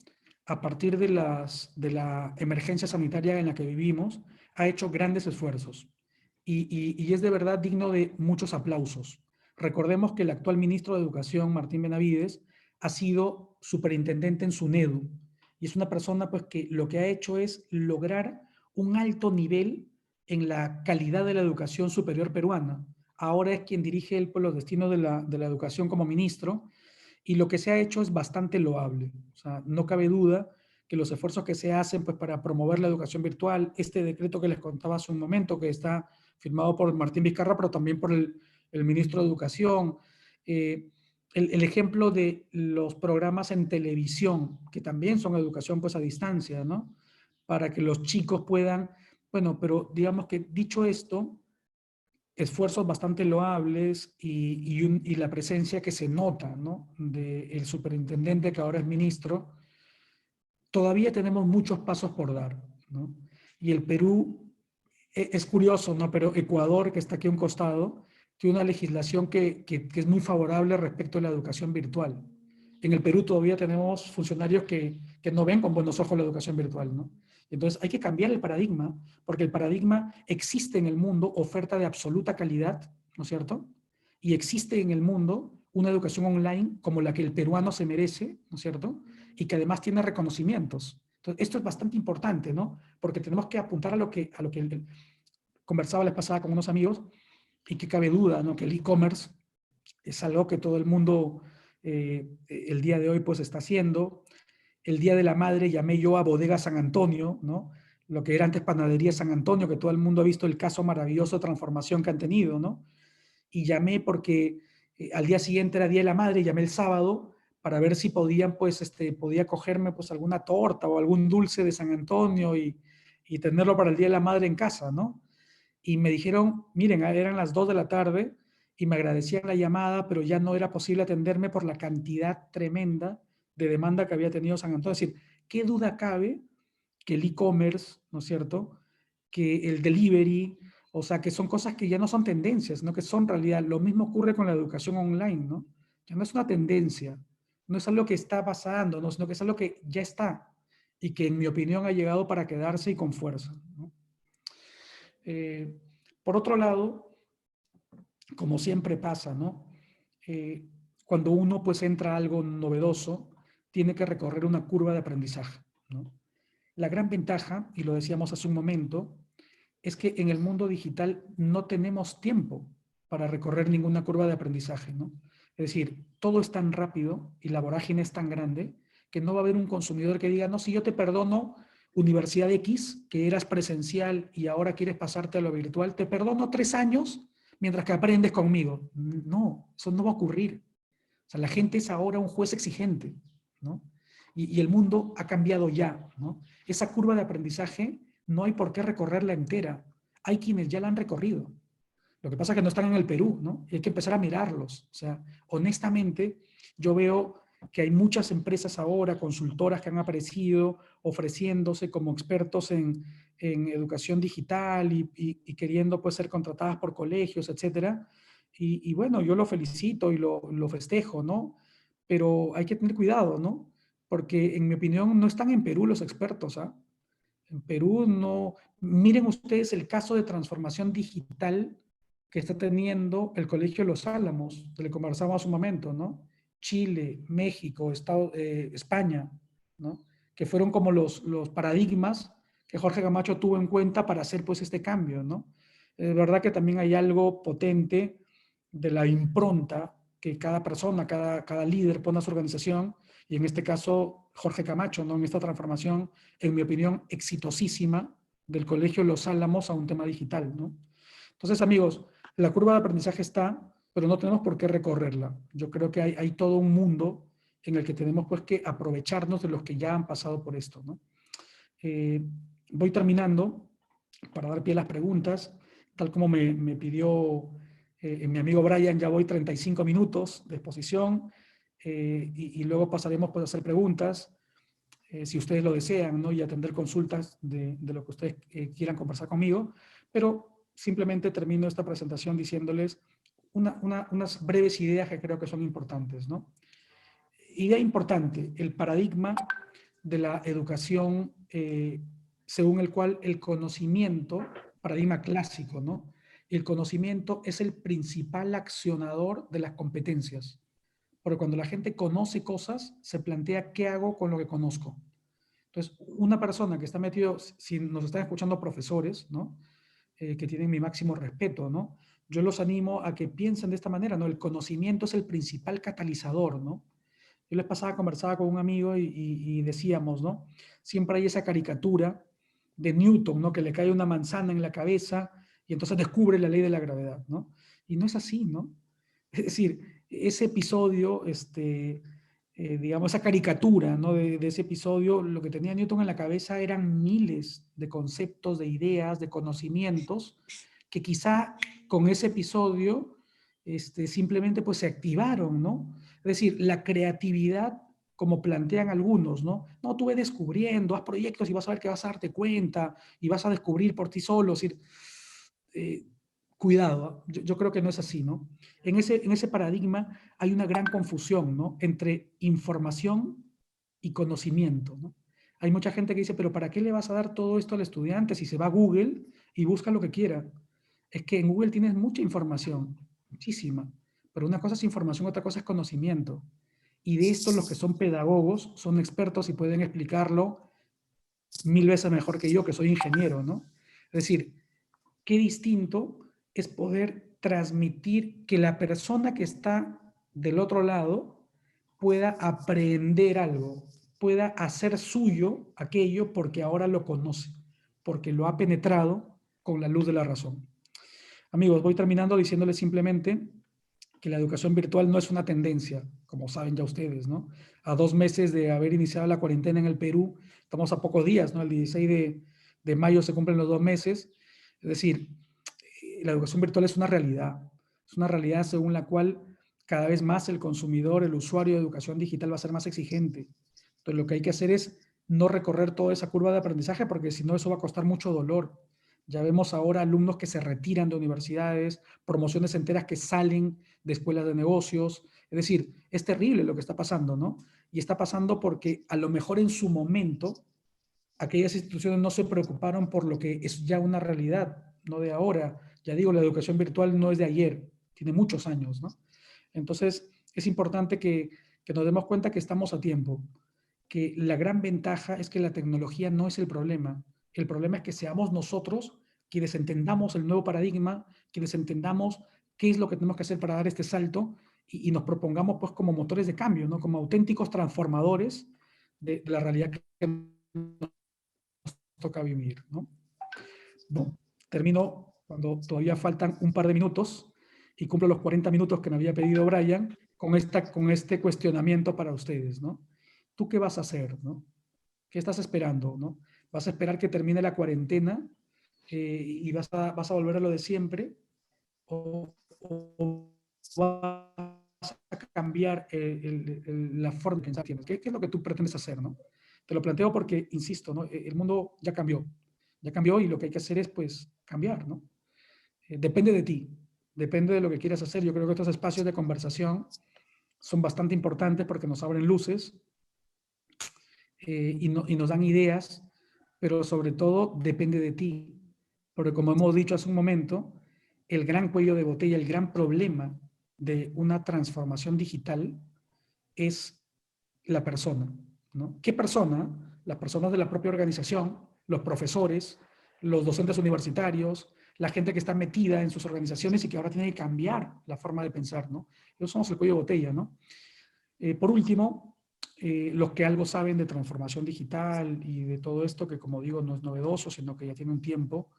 a partir de la emergencia sanitaria en la que vivimos, ha hecho grandes esfuerzos y es de verdad digno de muchos aplausos. Recordemos que el actual ministro de Educación, Martín Benavides, ha sido superintendente en SUNEDU y es una persona pues, que lo que ha hecho es lograr un alto nivel en la calidad de la educación superior peruana. Ahora es quien dirige pues, los destinos de la educación como ministro y lo que se ha hecho es bastante loable. O sea, no cabe duda que los esfuerzos que se hacen pues, para promover la educación virtual, este decreto que les contaba hace un momento, que está firmado por Martín Vizcarra, pero también por el ministro de Educación, el ejemplo de los programas en televisión, que también son educación pues, a distancia, ¿no? Para que los chicos puedan, bueno, pero digamos que dicho esto, esfuerzos bastante loables y la presencia que se nota, ¿no? Del superintendente que ahora es ministro, todavía tenemos muchos pasos por dar, ¿no? Y el Perú, es curioso, ¿no? Pero Ecuador, que está aquí a un costado, tiene una legislación que es muy favorable respecto a la educación virtual. En el Perú todavía tenemos funcionarios que no ven con buenos ojos la educación virtual, ¿no? Entonces hay que cambiar el paradigma, porque el paradigma existe en el mundo oferta de absoluta calidad, ¿no es cierto? Y existe en el mundo una educación online como la que el peruano se merece, ¿no es cierto? Y que además tiene reconocimientos. Entonces, esto es bastante importante, ¿no? Porque tenemos que apuntar a lo que conversaba la vez pasada con unos amigos y que cabe duda, ¿no? Que el e-commerce es algo que todo el mundo el día de hoy pues está haciendo. El Día de la Madre llamé yo a Bodega San Antonio, ¿no? Lo que era antes Panadería San Antonio, que todo el mundo ha visto el caso maravilloso de transformación que han tenido, ¿no? Y llamé porque al día siguiente era Día de la Madre, llamé el sábado para ver si podían, pues, podía cogerme pues alguna torta o algún dulce de San Antonio y tenerlo para el Día de la Madre en casa, ¿no? Y me dijeron, miren, eran las 2 de la tarde y me agradecían la llamada, pero ya no era posible atenderme por la cantidad tremenda de demanda que había tenido San Antonio. Es decir, ¿qué duda cabe que el e-commerce, ¿no es cierto? Que el delivery, o sea, que son cosas que ya no son tendencias, sino que son realidad. Lo mismo ocurre con la educación online, ¿no? Ya no es una tendencia, no es algo que está pasando, ¿no? Sino que es algo que ya está y que en mi opinión ha llegado para quedarse y con fuerza, ¿no? Por otro lado, como siempre pasa, ¿no? Eh, cuando uno pues entra a algo novedoso, tiene que recorrer una curva de aprendizaje, ¿no? La gran ventaja, y lo decíamos hace un momento, es que en el mundo digital no tenemos tiempo para recorrer ninguna curva de aprendizaje, ¿no? Es decir, todo es tan rápido y la vorágine es tan grande que no va a haber un consumidor que diga, no, si yo te perdono Universidad X, que eras presencial y ahora quieres pasarte a lo virtual, te perdono 3 años mientras que aprendes conmigo. No, eso no va a ocurrir. O sea, la gente es ahora un juez exigente, ¿no? Y el mundo ha cambiado ya, ¿no? Esa curva de aprendizaje no hay por qué recorrerla entera. Hay quienes ya la han recorrido. Lo que pasa es que no están en el Perú, ¿no? Y hay que empezar a mirarlos. O sea, honestamente, yo veo que hay muchas empresas ahora, consultoras que han aparecido ofreciéndose como expertos en educación digital y queriendo pues ser contratadas por colegios, etcétera. Y bueno, yo lo felicito y lo festejo, ¿no? Pero hay que tener cuidado, ¿no? Porque en mi opinión no están en Perú los expertos, ¿ah? En Perú no. Miren ustedes el caso de transformación digital que está teniendo el Colegio de los Álamos, que le conversamos hace un momento, ¿no? Chile, México, España, ¿no? Que fueron como los paradigmas que Jorge Camacho tuvo en cuenta para hacer pues este cambio, ¿no? Es verdad que también hay algo potente de la impronta que cada persona, cada líder pone a su organización, y en este caso Jorge Camacho, ¿no? En esta transformación, en mi opinión, exitosísima del Colegio Los Álamos a un tema digital, ¿no? Entonces, amigos, la curva de aprendizaje está, pero no tenemos por qué recorrerla. Yo creo que hay todo un mundo en el que tenemos pues que aprovecharnos de los que ya han pasado por esto, ¿no? Voy terminando para dar pie a las preguntas, tal como me pidió mi amigo Brian, ya voy 35 minutos de exposición y luego pasaremos pues, a hacer preguntas, si ustedes lo desean, ¿no? Y atender consultas de lo que ustedes quieran conversar conmigo, pero simplemente termino esta presentación diciéndoles unas breves ideas que creo que son importantes, ¿no? Idea importante, el paradigma de la educación según el cual el conocimiento, paradigma clásico, ¿no? El conocimiento es el principal accionador de las competencias. Porque cuando la gente conoce cosas, se plantea qué hago con lo que conozco. Entonces, una persona que está metido, si nos están escuchando profesores, ¿no? Que tienen mi máximo respeto, ¿no? Yo los animo a que piensen de esta manera, ¿no? El conocimiento es el principal catalizador, ¿no? Yo les pasaba, conversaba con un amigo y decíamos, ¿no? Siempre hay esa caricatura de Newton, ¿no? Que le cae una manzana en la cabeza y entonces descubre la ley de la gravedad, ¿no? Y no es así, ¿no? Es decir, ese episodio, digamos, esa caricatura, ¿no? De ese episodio, lo que tenía Newton en la cabeza eran miles de conceptos, de ideas, de conocimientos, que quizá con ese episodio simplemente pues se activaron, ¿no? Es decir, la creatividad, como plantean algunos, ¿no? No, tú ve descubriendo, haz proyectos y vas a ver que vas a darte cuenta y vas a descubrir por ti solo. Es decir, eh, cuidado, yo creo que no es así, ¿no? En ese paradigma hay una gran confusión, ¿no? Entre información y conocimiento, ¿no? Hay mucha gente que dice, pero ¿para qué le vas a dar todo esto al estudiante si se va a Google y busca lo que quiera? Es que en Google tienes mucha información, muchísima, pero una cosa es información, otra cosa es conocimiento. Y de esto los que son pedagogos son expertos y pueden explicarlo 1000 veces mejor que yo, que soy ingeniero, ¿no? Es decir, qué distinto es poder transmitir que la persona que está del otro lado pueda aprender algo, pueda hacer suyo aquello porque ahora lo conoce, porque lo ha penetrado con la luz de la razón. Amigos, voy terminando diciéndoles simplemente que la educación virtual no es una tendencia, como saben ya ustedes, ¿no? A 2 meses de haber iniciado la cuarentena en el Perú, estamos a pocos días, ¿no? El 16 de mayo se cumplen los 2 meses. Es decir, la educación virtual es una realidad según la cual cada vez más el consumidor, el usuario de educación digital va a ser más exigente. Entonces, lo que hay que hacer es no recorrer toda esa curva de aprendizaje porque si no eso va a costar mucho dolor. Ya vemos ahora alumnos que se retiran de universidades, promociones enteras que salen de escuelas de negocios. Es decir, es terrible lo que está pasando, ¿no? Y está pasando porque a lo mejor en su momento aquellas instituciones no se preocuparon por lo que es ya una realidad, no de ahora. Ya digo, la educación virtual no es de ayer, tiene muchos años, ¿no? Entonces, es importante que nos demos cuenta que estamos a tiempo, que la gran ventaja es que la tecnología no es el problema es que seamos nosotros quienes entendamos el nuevo paradigma, quienes entendamos qué es lo que tenemos que hacer para dar este salto y nos propongamos pues como motores de cambio, ¿no? Como auténticos transformadores de la realidad que nos toca vivir, ¿no? Bueno, termino cuando todavía faltan un par de minutos y cumplo los 40 minutos que me había pedido Brian con este cuestionamiento para ustedes, ¿no? ¿Tú qué vas a hacer, no? ¿Qué estás esperando, no? ¿Vas a esperar que termine la cuarentena y vas a volver a lo de siempre? ¿O vas a cambiar la forma de pensar? ¿Qué es lo que tú pretendes hacer, no? Te lo planteo porque, insisto, ¿no? El mundo ya cambió y lo que hay que hacer es, pues, cambiar, ¿no? Depende de ti, depende de lo que quieras hacer. Yo creo que estos espacios de conversación son bastante importantes porque nos abren luces y nos dan ideas, pero sobre todo depende de ti. Porque como hemos dicho hace un momento, el gran cuello de botella, el gran problema de una transformación digital es la persona, ¿no? ¿Qué persona? Las personas de la propia organización, los profesores, los docentes universitarios, la gente que está metida en sus organizaciones y que ahora tiene que cambiar la forma de pensar, ¿no? Ellos somos el cuello de botella, ¿no? Por último, los que algo saben de transformación digital y de todo esto, que como digo, no es novedoso, sino que ya tiene un tiempo,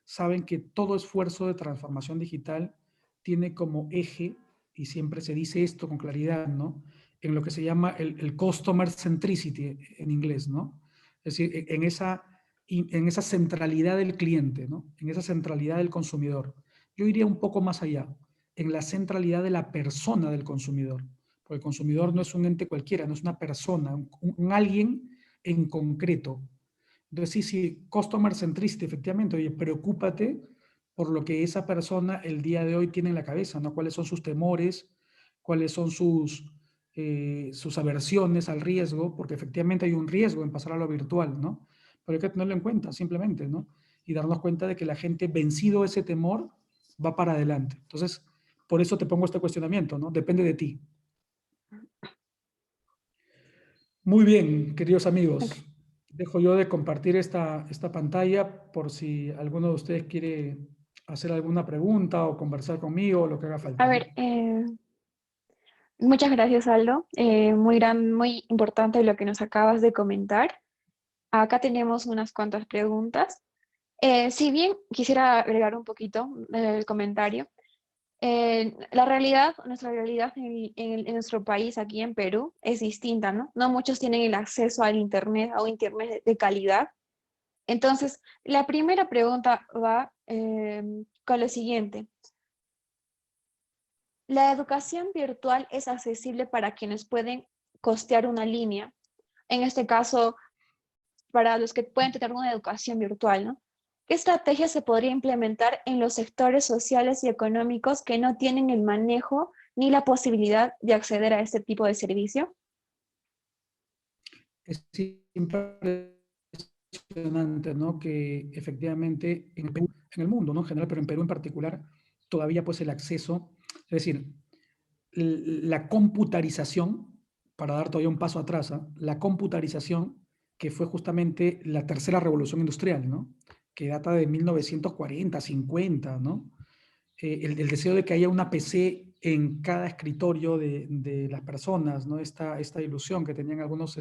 saben que todo esfuerzo de transformación digital tiene como eje, y siempre se dice esto con claridad, ¿no? En lo que se llama el customer centricity en inglés, ¿no? Es decir, en esa centralidad del cliente, ¿no? En esa centralidad del consumidor. Yo iría un poco más allá, en la centralidad de la persona del consumidor. Porque el consumidor no es un ente cualquiera, no es una persona, un alguien en concreto. Entonces, sí, customer centricity, efectivamente, oye, preocúpate por lo que esa persona el día de hoy tiene en la cabeza, ¿no? Cuáles son sus temores, cuáles son sus aversiones al riesgo, porque efectivamente hay un riesgo en pasar a lo virtual, ¿no? Pero hay que tenerlo en cuenta, simplemente, ¿no? Y darnos cuenta de que la gente, vencido ese temor, va para adelante. Entonces, por eso te pongo este cuestionamiento, ¿no? Depende de ti. Muy bien, queridos Ok. amigos. Dejo yo de compartir esta pantalla por si alguno de ustedes quiere hacer alguna pregunta o conversar conmigo o lo que haga A falta, ¿no? ver, muchas gracias, Aldo. Muy importante lo que nos acabas de comentar. Acá tenemos unas cuantas preguntas. Si bien quisiera agregar un poquito el comentario, la realidad, nuestra realidad en nuestro país, aquí en Perú, es distinta, ¿no? No muchos tienen el acceso al Internet, a un Internet de calidad. Entonces, la primera pregunta va con lo siguiente. ¿La educación virtual es accesible para quienes pueden costear una línea? En este caso, para los que pueden tener una educación virtual, ¿no? ¿Qué estrategia se podría implementar en los sectores sociales y económicos que no tienen el manejo ni la posibilidad de acceder a este tipo de servicio? Es impresionante, ¿no? Que efectivamente en el Perú, en el mundo, ¿no? En general, pero en Perú en particular, todavía pues el acceso, es decir, la computarización, para dar todavía un paso atrás, ¿eh? La computarización, que fue justamente la tercera revolución industrial, ¿no? Que data de 1940, 50, ¿no? El deseo de que haya una PC en cada escritorio de las personas, ¿no? Esta ilusión que tenían algunos,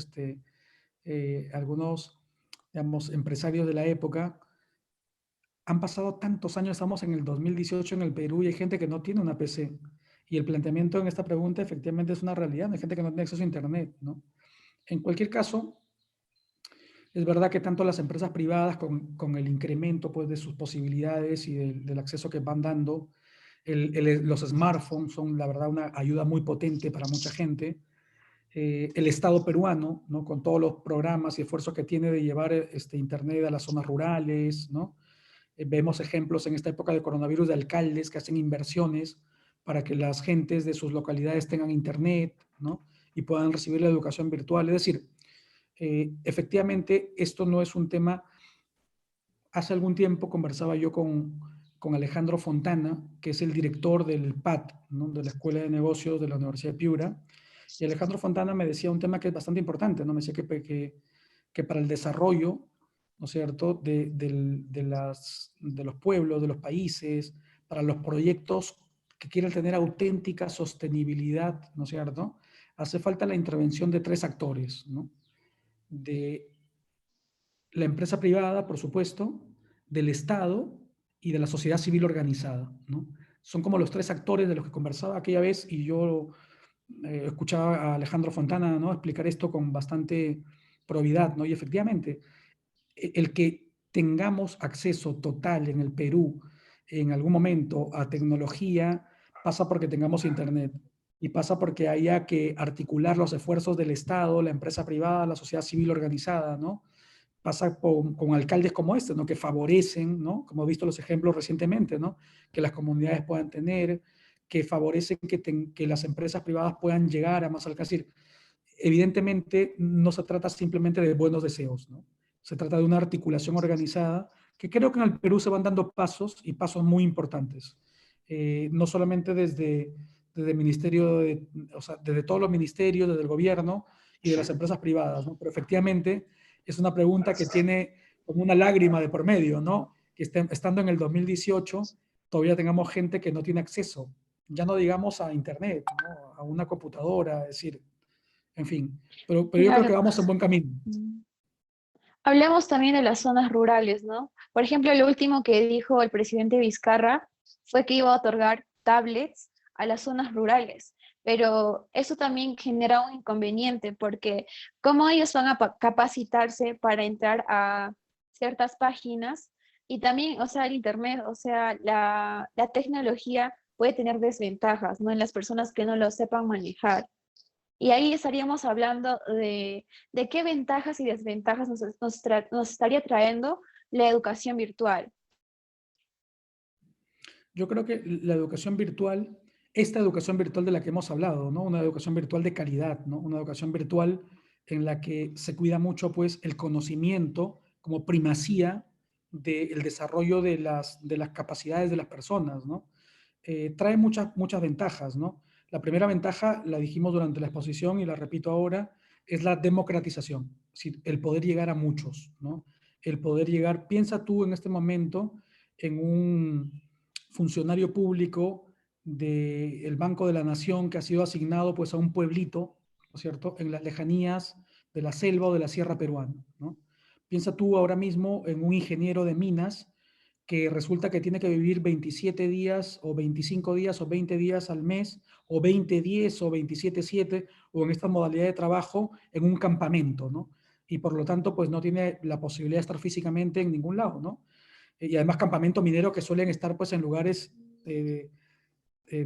digamos, empresarios de la época. Han pasado tantos años, estamos en el 2018 en el Perú y hay gente que no tiene una PC. Y el planteamiento en esta pregunta efectivamente es una realidad. Hay gente que no tiene acceso a Internet, ¿no? En cualquier caso, es verdad que tanto las empresas privadas con el incremento pues, de sus posibilidades y del acceso que van dando, los smartphones son la verdad una ayuda muy potente para mucha gente. El Estado peruano, ¿no? Con todos los programas y esfuerzos que tiene de llevar Internet a las zonas rurales, ¿no? Vemos ejemplos en esta época de coronavirus de alcaldes que hacen inversiones para que las gentes de sus localidades tengan internet, ¿no? Y puedan recibir la educación virtual. Es decir, efectivamente, esto no es un tema. Hace algún tiempo conversaba yo con Alejandro Fontana, que es el director del PAT, ¿no? De la Escuela de Negocios de la Universidad de Piura. Y Alejandro Fontana me decía un tema que es bastante importante, ¿no? Me decía que para el desarrollo, ¿no es cierto?, de los pueblos, de los países, para los proyectos que quieren tener auténtica sostenibilidad, ¿no es cierto?, hace falta la intervención de tres actores, ¿no? De la empresa privada, por supuesto, del Estado y de la sociedad civil organizada, ¿no? Son como los tres actores de los que conversaba aquella vez y yo escuchaba a Alejandro Fontana, ¿no? Explicar esto con bastante probidad, ¿no? Y efectivamente, el que tengamos acceso total en el Perú en algún momento a tecnología pasa porque tengamos Internet y pasa porque haya que articular los esfuerzos del Estado, la empresa privada, la sociedad civil organizada, ¿no? Pasa con alcaldes como este, ¿no? Que favorecen, ¿no? Como he visto los ejemplos recientemente, ¿no? Que las comunidades puedan tener, que favorecen que las empresas privadas puedan llegar a más alcance. Evidentemente, no se trata simplemente de buenos deseos, ¿no? Se trata de una articulación organizada que creo que en el Perú se van dando pasos y pasos muy importantes. No solamente desde el ministerio, o sea, desde todos los ministerios, desde el gobierno y de las empresas privadas, ¿no? Pero efectivamente es una pregunta que tiene como una lágrima de por medio, ¿no? Que estando en el 2018 todavía tengamos gente que no tiene acceso, ya no digamos a Internet, ¿no? A una computadora, es decir, en fin, pero yo creo que Claro. vamos en buen camino. Mm. Hablemos también de las zonas rurales, ¿no? Por ejemplo, lo último que dijo el presidente Vizcarra fue que iba a otorgar tablets a las zonas rurales, pero eso también genera un inconveniente porque ¿cómo ellos van a capacitarse para entrar a ciertas páginas? Y también, o sea, el Internet, o sea, la tecnología puede tener desventajas, ¿no? En las personas que no lo sepan manejar. Y ahí estaríamos hablando de qué ventajas y desventajas nos estaría trayendo la educación virtual. Yo creo que la educación virtual esta educación virtual de la que hemos hablado, ¿no? Una educación virtual de calidad, ¿no? Una educación virtual en la que se cuida mucho, pues, el conocimiento como primacía del desarrollo de las capacidades de las personas, ¿no? Trae muchas ventajas, ¿no? La primera ventaja, la dijimos durante la exposición y la repito ahora, es la democratización, es decir, el poder llegar a muchos, ¿no? El poder llegar, piensa tú en este momento en un funcionario público del Banco de la Nación que ha sido asignado pues a un pueblito, ¿no es cierto?, en las lejanías de la selva o de la sierra peruana, ¿no? Piensa tú ahora mismo en un ingeniero de minas que resulta que tiene que vivir 27 días o 25 días o 20 días al mes o 20-10 o 27-7 o en esta modalidad de trabajo en un campamento, ¿no? Y por lo tanto, pues no tiene la posibilidad de estar físicamente en ningún lado, ¿no? Y además campamento minero que suelen estar pues en lugares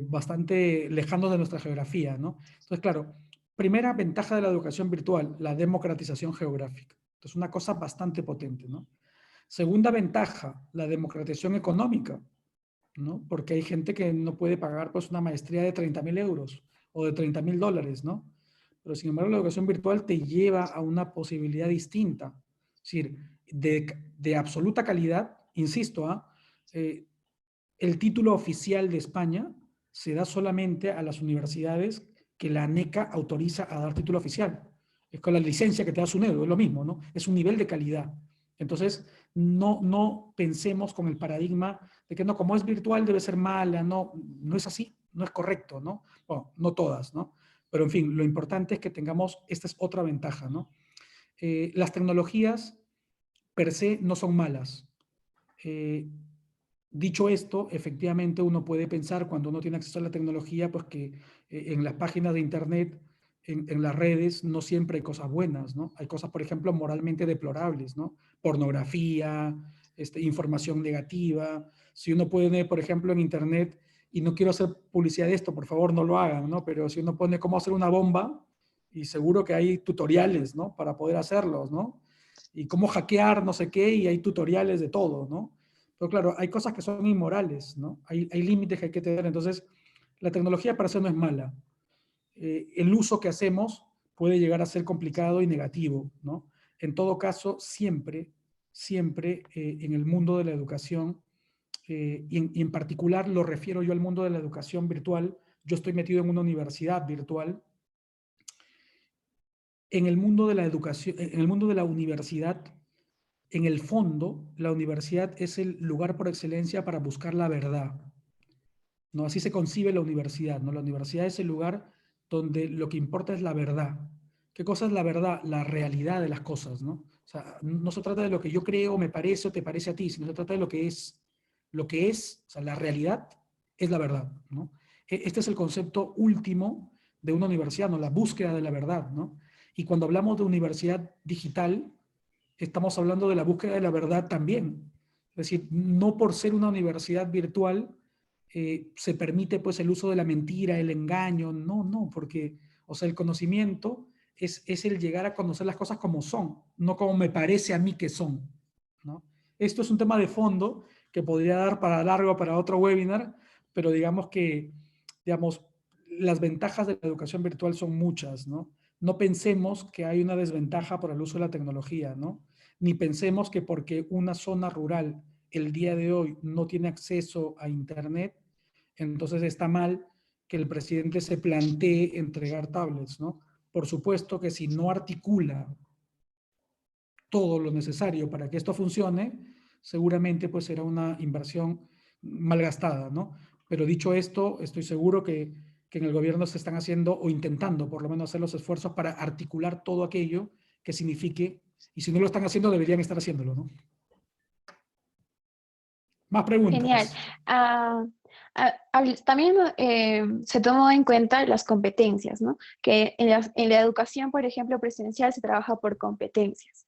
bastante lejanos de nuestra geografía, ¿no? Entonces, claro, primera ventaja de la educación virtual, la democratización geográfica. Entonces, una cosa bastante potente, ¿no? Segunda ventaja, la democratización económica, ¿no? Porque hay gente que no puede pagar pues una maestría de 30.000 euros o de 30.000 dólares, ¿no? Pero sin embargo la educación virtual te lleva a una posibilidad distinta, es decir, de absoluta calidad, insisto, el título oficial de España se da solamente a las universidades que la ANECA autoriza a dar título oficial. Es con la licencia que te da SUNEDU, es lo mismo, ¿no? Es un nivel de calidad. Entonces, no pensemos con el paradigma de que no, como es virtual debe ser mala, no, no es así, no es correcto, ¿no? Bueno, no todas, ¿no? Pero en fin, lo importante es que tengamos, esta es otra ventaja, ¿no? Las tecnologías per se no son malas. Eh, Dicho esto, efectivamente uno puede pensar cuando uno tiene acceso a la tecnología, pues que en las páginas de internet, en las redes, no siempre hay cosas buenas, ¿no? Hay cosas, por ejemplo, moralmente deplorables, ¿no? Pornografía, información negativa. Si uno pone, por ejemplo, en internet, y no quiero hacer publicidad de esto, por favor no lo hagan, ¿no? Pero si uno pone cómo hacer una bomba, y seguro que hay tutoriales, ¿no? Para poder hacerlos, ¿no? Y cómo hackear, no sé qué, y hay tutoriales de todo, ¿no? Pero claro, hay cosas que son inmorales, ¿no? Hay límites que hay que tener. Entonces, la tecnología para eso no es mala. El uso que hacemos puede llegar a ser complicado y negativo, ¿no? En todo caso, siempre en el mundo de la educación, y en particular lo refiero yo al mundo de la educación virtual, yo estoy metido en una universidad virtual. En el mundo de la educación, en el mundo de la universidad, en el fondo, la universidad es el lugar por excelencia para buscar la verdad, ¿no? Así se concibe la universidad, ¿no? La universidad es el lugar donde lo que importa es la verdad. ¿Qué cosa es la verdad? La realidad de las cosas, ¿no? O sea, no se trata de lo que yo creo, me parece o te parece a ti, sino se trata de lo que es. Lo que es, o sea, la realidad es la verdad, ¿no? Este es el concepto último de una universidad, ¿no? La búsqueda de la verdad, ¿no? Y cuando hablamos de universidad digital, estamos hablando de la búsqueda de la verdad también. Es decir, no por ser una universidad virtual se permite pues el uso de la mentira, el engaño, no, porque, o sea, el conocimiento es el llegar a conocer las cosas como son, no como me parece a mí que son, ¿no? Esto es un tema de fondo que podría dar para largo, para otro webinar, pero digamos que, digamos, las ventajas de la educación virtual son muchas, ¿no? No pensemos que hay una desventaja por el uso de la tecnología, ¿no? Ni pensemos que porque una zona rural el día de hoy no tiene acceso a Internet, entonces está mal que el presidente se plantee entregar tablets, ¿no? Por supuesto que si no articula todo lo necesario para que esto funcione, seguramente pues será una inversión malgastada, ¿no? Pero dicho esto, estoy seguro que en el gobierno se están haciendo o intentando por lo menos hacer los esfuerzos para articular todo aquello que signifique, y si no lo están haciendo, deberían estar haciéndolo, ¿no? Más Genial. preguntas. También se tomó en cuenta las competencias, ¿no? Que en la educación, por ejemplo, presencial se trabaja por competencias.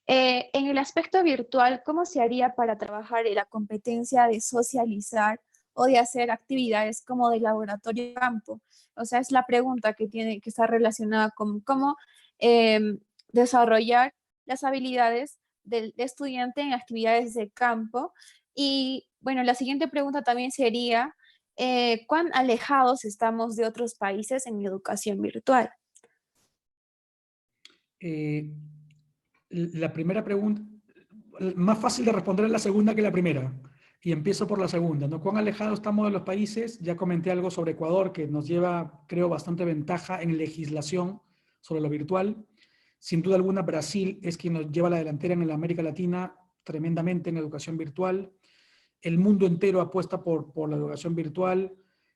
En el aspecto virtual, ¿cómo se haría para trabajar en la competencia de socializar o de hacer actividades como de laboratorio de campo? O sea, es la pregunta que tiene que estar relacionada con cómo desarrollar las habilidades del estudiante en actividades de campo. Y bueno, la siguiente pregunta también sería, ¿Cuán alejados estamos de otros países en educación virtual? Eh, la primera pregunta, más fácil de responder es la segunda que la primera. Y empiezo por la segunda, ¿no? ¿Cuán alejados estamos de los países? Ya comenté algo sobre Ecuador, que nos lleva, creo, bastante ventaja en legislación sobre lo virtual. Sin duda alguna, Brasil es quien nos lleva la delantera en la América Latina tremendamente en educación virtual. El mundo entero apuesta por la educación virtual.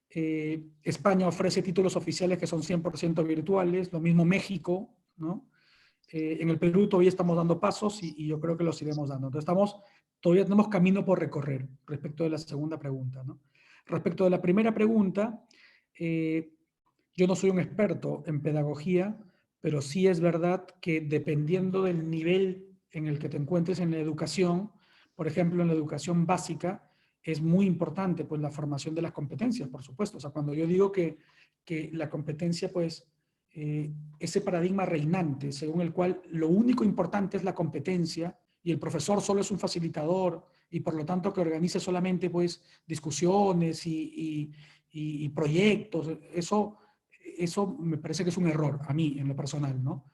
España ofrece títulos oficiales que son 100% virtuales, lo mismo México, ¿no? En el Perú todavía estamos dando pasos y yo creo que los iremos dando. Entonces todavía tenemos camino por recorrer respecto de la segunda pregunta, ¿no? Respecto de la primera pregunta, eh, yo no soy un experto en pedagogía, pero sí es verdad que dependiendo del nivel en el que te encuentres en la educación, por ejemplo, en la educación básica, es muy importante pues la formación de las competencias, por supuesto. O sea, cuando yo digo que la competencia, pues, ese paradigma reinante, según el cual lo único importante es la competencia y el profesor solo es un facilitador y por lo tanto que organice solamente pues discusiones y proyectos, eso me parece que es un error a mí en lo personal, ¿no?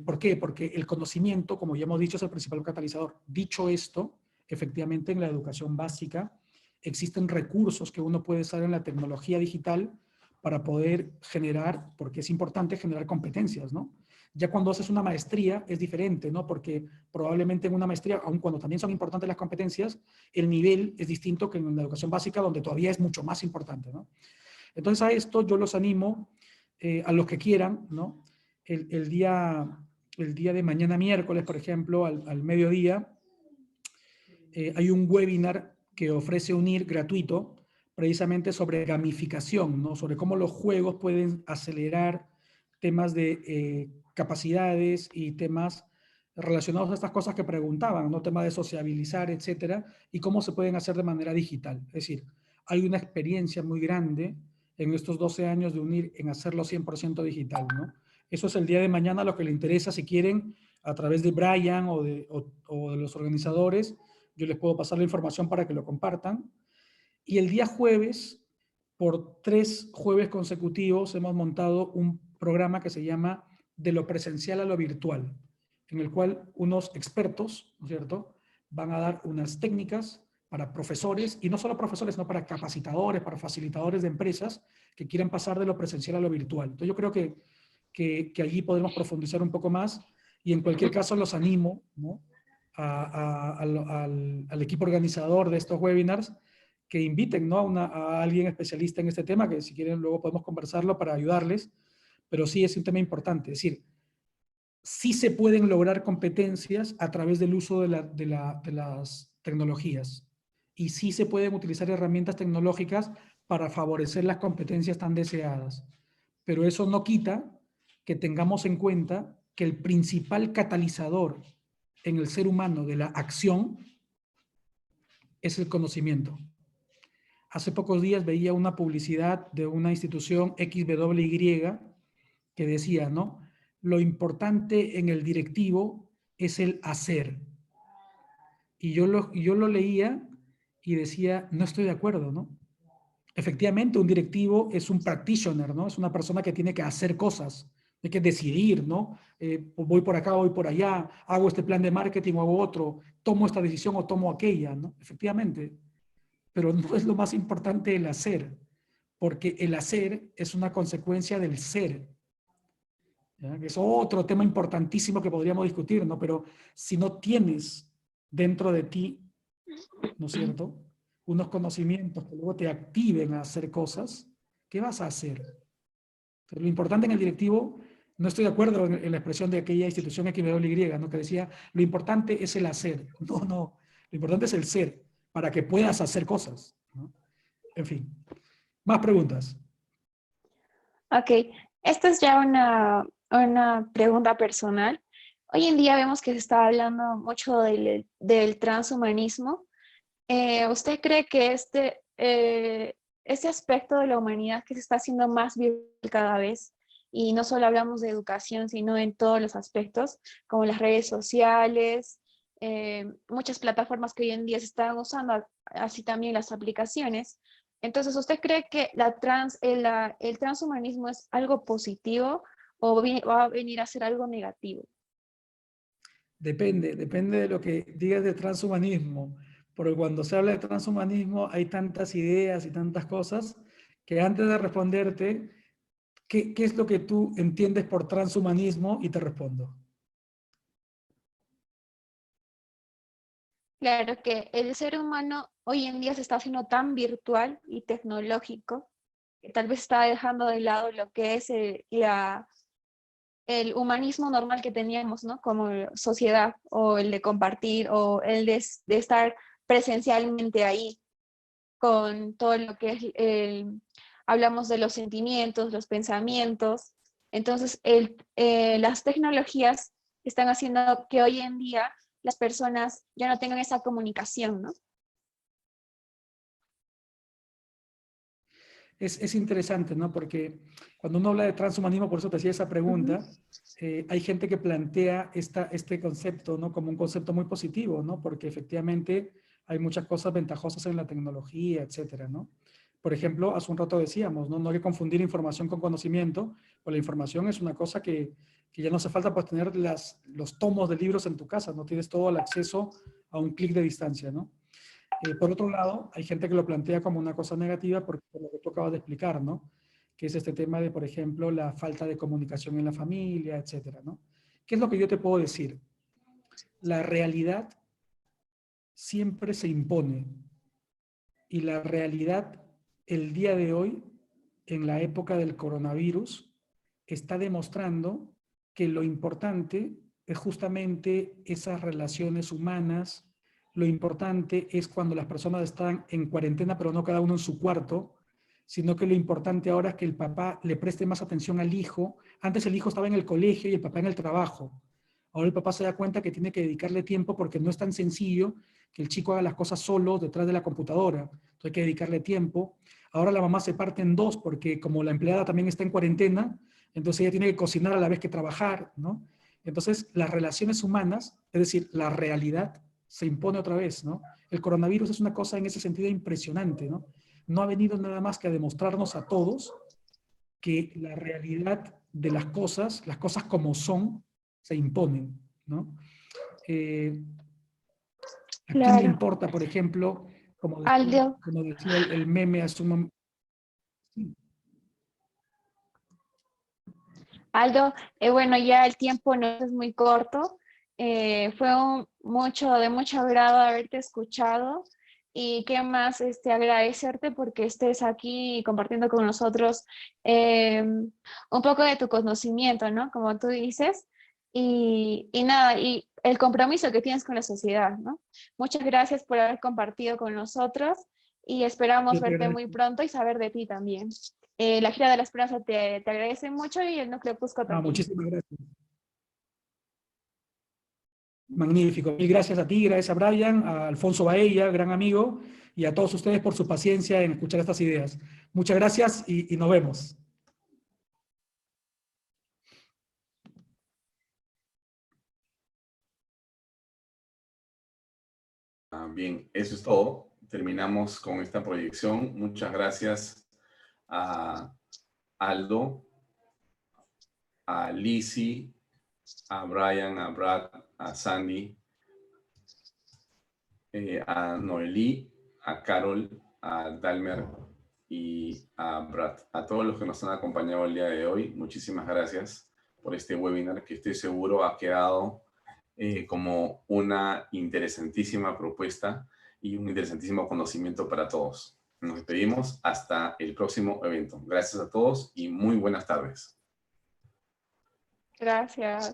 ¿Por qué? Porque el conocimiento, como ya hemos dicho, es el principal catalizador. Dicho esto, efectivamente en la educación básica existen recursos que uno puede usar en la tecnología digital para poder generar, porque es importante generar competencias, ¿no? Ya cuando haces una maestría es diferente, ¿no? Porque probablemente en una maestría, aun cuando también son importantes las competencias, el nivel es distinto que en la educación básica, donde todavía es mucho más importante, ¿no? Entonces a esto yo los animo a los que quieran, ¿no? El día de mañana miércoles, por ejemplo, al mediodía, hay un webinar que ofrece UNIR gratuito, precisamente sobre gamificación, ¿no? Sobre cómo los juegos pueden acelerar temas de capacidades y temas relacionados a estas cosas que preguntaban, ¿no? Temas de sociabilizar, etcétera, y cómo se pueden hacer de manera digital. Es decir, hay una experiencia muy grande en estos 12 años de UNIR en hacerlo 100% digital, ¿no? Eso es el día de mañana lo que le interesa, si quieren, a través de Brian o de los organizadores, yo les puedo pasar la información para que lo compartan. Y el día jueves, por 3 jueves consecutivos, hemos montado un programa que se llama De lo presencial a lo virtual, en el cual unos expertos, ¿no es cierto?, van a dar unas técnicas para profesores, y no solo profesores, sino para capacitadores, para facilitadores de empresas que quieran pasar de lo presencial a lo virtual. Entonces yo creo que allí podremos profundizar un poco más, y en cualquier caso los animo, ¿no?, al equipo organizador de estos webinars que inviten, ¿no?, a alguien especialista en este tema, que si quieren luego podemos conversarlo para ayudarles, pero sí es un tema importante. Es decir, sí se pueden lograr competencias a través del uso de las tecnologías y sí se pueden utilizar herramientas tecnológicas para favorecer las competencias tan deseadas. Pero eso no quita que tengamos en cuenta que el principal catalizador en el ser humano de la acción es el conocimiento. Hace pocos días veía una publicidad de una institución XWY que decía, ¿no? Lo importante en el directivo es el hacer. Y yo lo leía y decía, no estoy de acuerdo, ¿no? Efectivamente, un directivo es un practitioner, ¿no? Es una persona que tiene que hacer cosas, hay que decidir, ¿no? Voy por acá, voy por allá, hago este plan de marketing o hago otro, tomo esta decisión o tomo aquella, ¿no? Efectivamente, pero no es lo más importante el hacer, porque el hacer es una consecuencia del ser, ¿ya? Es otro tema importantísimo que podríamos discutir, ¿no? Pero si no tienes dentro de ti, ¿no es cierto?, unos conocimientos que luego te activen a hacer cosas, ¿qué vas a hacer? Pero lo importante en el directivo, no estoy de acuerdo en la expresión de aquella institución XWY, ¿no?, que decía, lo importante es el hacer. No, no, lo importante es el ser, para que puedas hacer cosas, ¿no? En fin, más preguntas. Ok, esta es ya una pregunta personal. Hoy en día vemos que se está hablando mucho del transhumanismo. ¿Usted cree que este aspecto de la humanidad que se está haciendo más visible cada vez, y no solo hablamos de educación, sino en todos los aspectos, como las redes sociales, muchas plataformas que hoy en día se están usando, así también las aplicaciones, Entonces, ¿usted cree que el transhumanismo es algo positivo o va a venir a ser algo negativo? Depende de lo que digas de transhumanismo, porque cuando se habla de transhumanismo hay tantas ideas y tantas cosas que antes de responderte, ¿qué es lo que tú entiendes por transhumanismo? Y te respondo. Claro que el ser humano hoy en día se está haciendo tan virtual y tecnológico que tal vez está dejando de lado lo que es el humanismo normal que teníamos, ¿no? Como sociedad, o el de compartir, o el de estar presencialmente ahí con todo lo que es hablamos de los sentimientos, los pensamientos. Entonces, las tecnologías están haciendo que hoy en día las personas ya no tengan esa comunicación, ¿no? Es interesante, ¿no? Porque cuando uno habla de transhumanismo, por eso te hacía esa Ujú. pregunta, hay gente que plantea este concepto, ¿no? Como un concepto muy positivo, ¿no? Porque efectivamente hay muchas cosas ventajosas en la tecnología, etcétera, ¿no? Por ejemplo, hace un rato decíamos, ¿no? No hay que confundir información con conocimiento, pues la información es una cosa que ya no hace falta pues tener los tomos de libros en tu casa, no tienes todo el acceso a un clic de distancia, ¿no? Por otro lado, hay gente que lo plantea como una cosa negativa por lo que tú acabas de explicar, ¿no? Que es este tema de, por ejemplo, la falta de comunicación en la familia, etcétera, ¿no? ¿Qué es lo que yo te puedo decir? La realidad siempre se impone y la realidad el día de hoy, en la época del coronavirus, está demostrando que lo importante es justamente esas relaciones humanas. Lo importante es cuando las personas están en cuarentena, pero no cada uno en su cuarto, sino que lo importante ahora es que el papá le preste más atención al hijo. Antes el hijo estaba en el colegio y el papá en el trabajo. Ahora el papá se da cuenta que tiene que dedicarle tiempo porque no es tan sencillo que el chico haga las cosas solo detrás de la computadora. Entonces hay que dedicarle tiempo. Ahora la mamá se parte en dos porque como la empleada también está en cuarentena, entonces ella tiene que cocinar a la vez que trabajar, ¿no? Entonces las relaciones humanas, es decir, la realidad se impone otra vez, ¿no? El coronavirus es una cosa en ese sentido impresionante, ¿no? No ha venido nada más que a demostrarnos a todos que la realidad de las cosas como son, se imponen, ¿no? Eh, ¿A quién le Claro. importa, por ejemplo, Aldo, como decía el meme hace un momento? Aldo, bueno, ya el tiempo no es muy corto. Fue de mucho agrado haberte escuchado y qué más agradecerte porque estés aquí compartiendo con nosotros un poco de tu conocimiento, ¿no? Como tú dices, y nada, y el compromiso que tienes con la sociedad, ¿no? Muchas gracias por haber compartido con nosotros y esperamos Yo te verte muy agradezco. pronto y saber de ti también. La gira de la esperanza te agradece mucho y el núcleo Cusco Ah, también. muchísimas gracias. Magnífico. Mil gracias a ti, gracias a Brian, a Alfonso Baella, gran amigo, y a todos ustedes por su paciencia en escuchar estas ideas. Muchas gracias y nos vemos. Bien, eso es todo. Terminamos con esta proyección. Muchas gracias a Aldo, a Lizzie, a Brian, a Brad, a Sandy, a Noelí, a Carol, a Dalmer y a Brad. A todos los que nos han acompañado el día de hoy, muchísimas gracias por este webinar que estoy seguro ha quedado como una interesantísima propuesta y un interesantísimo conocimiento para todos. Nos despedimos hasta el próximo evento. Gracias a todos y muy buenas tardes. Gracias.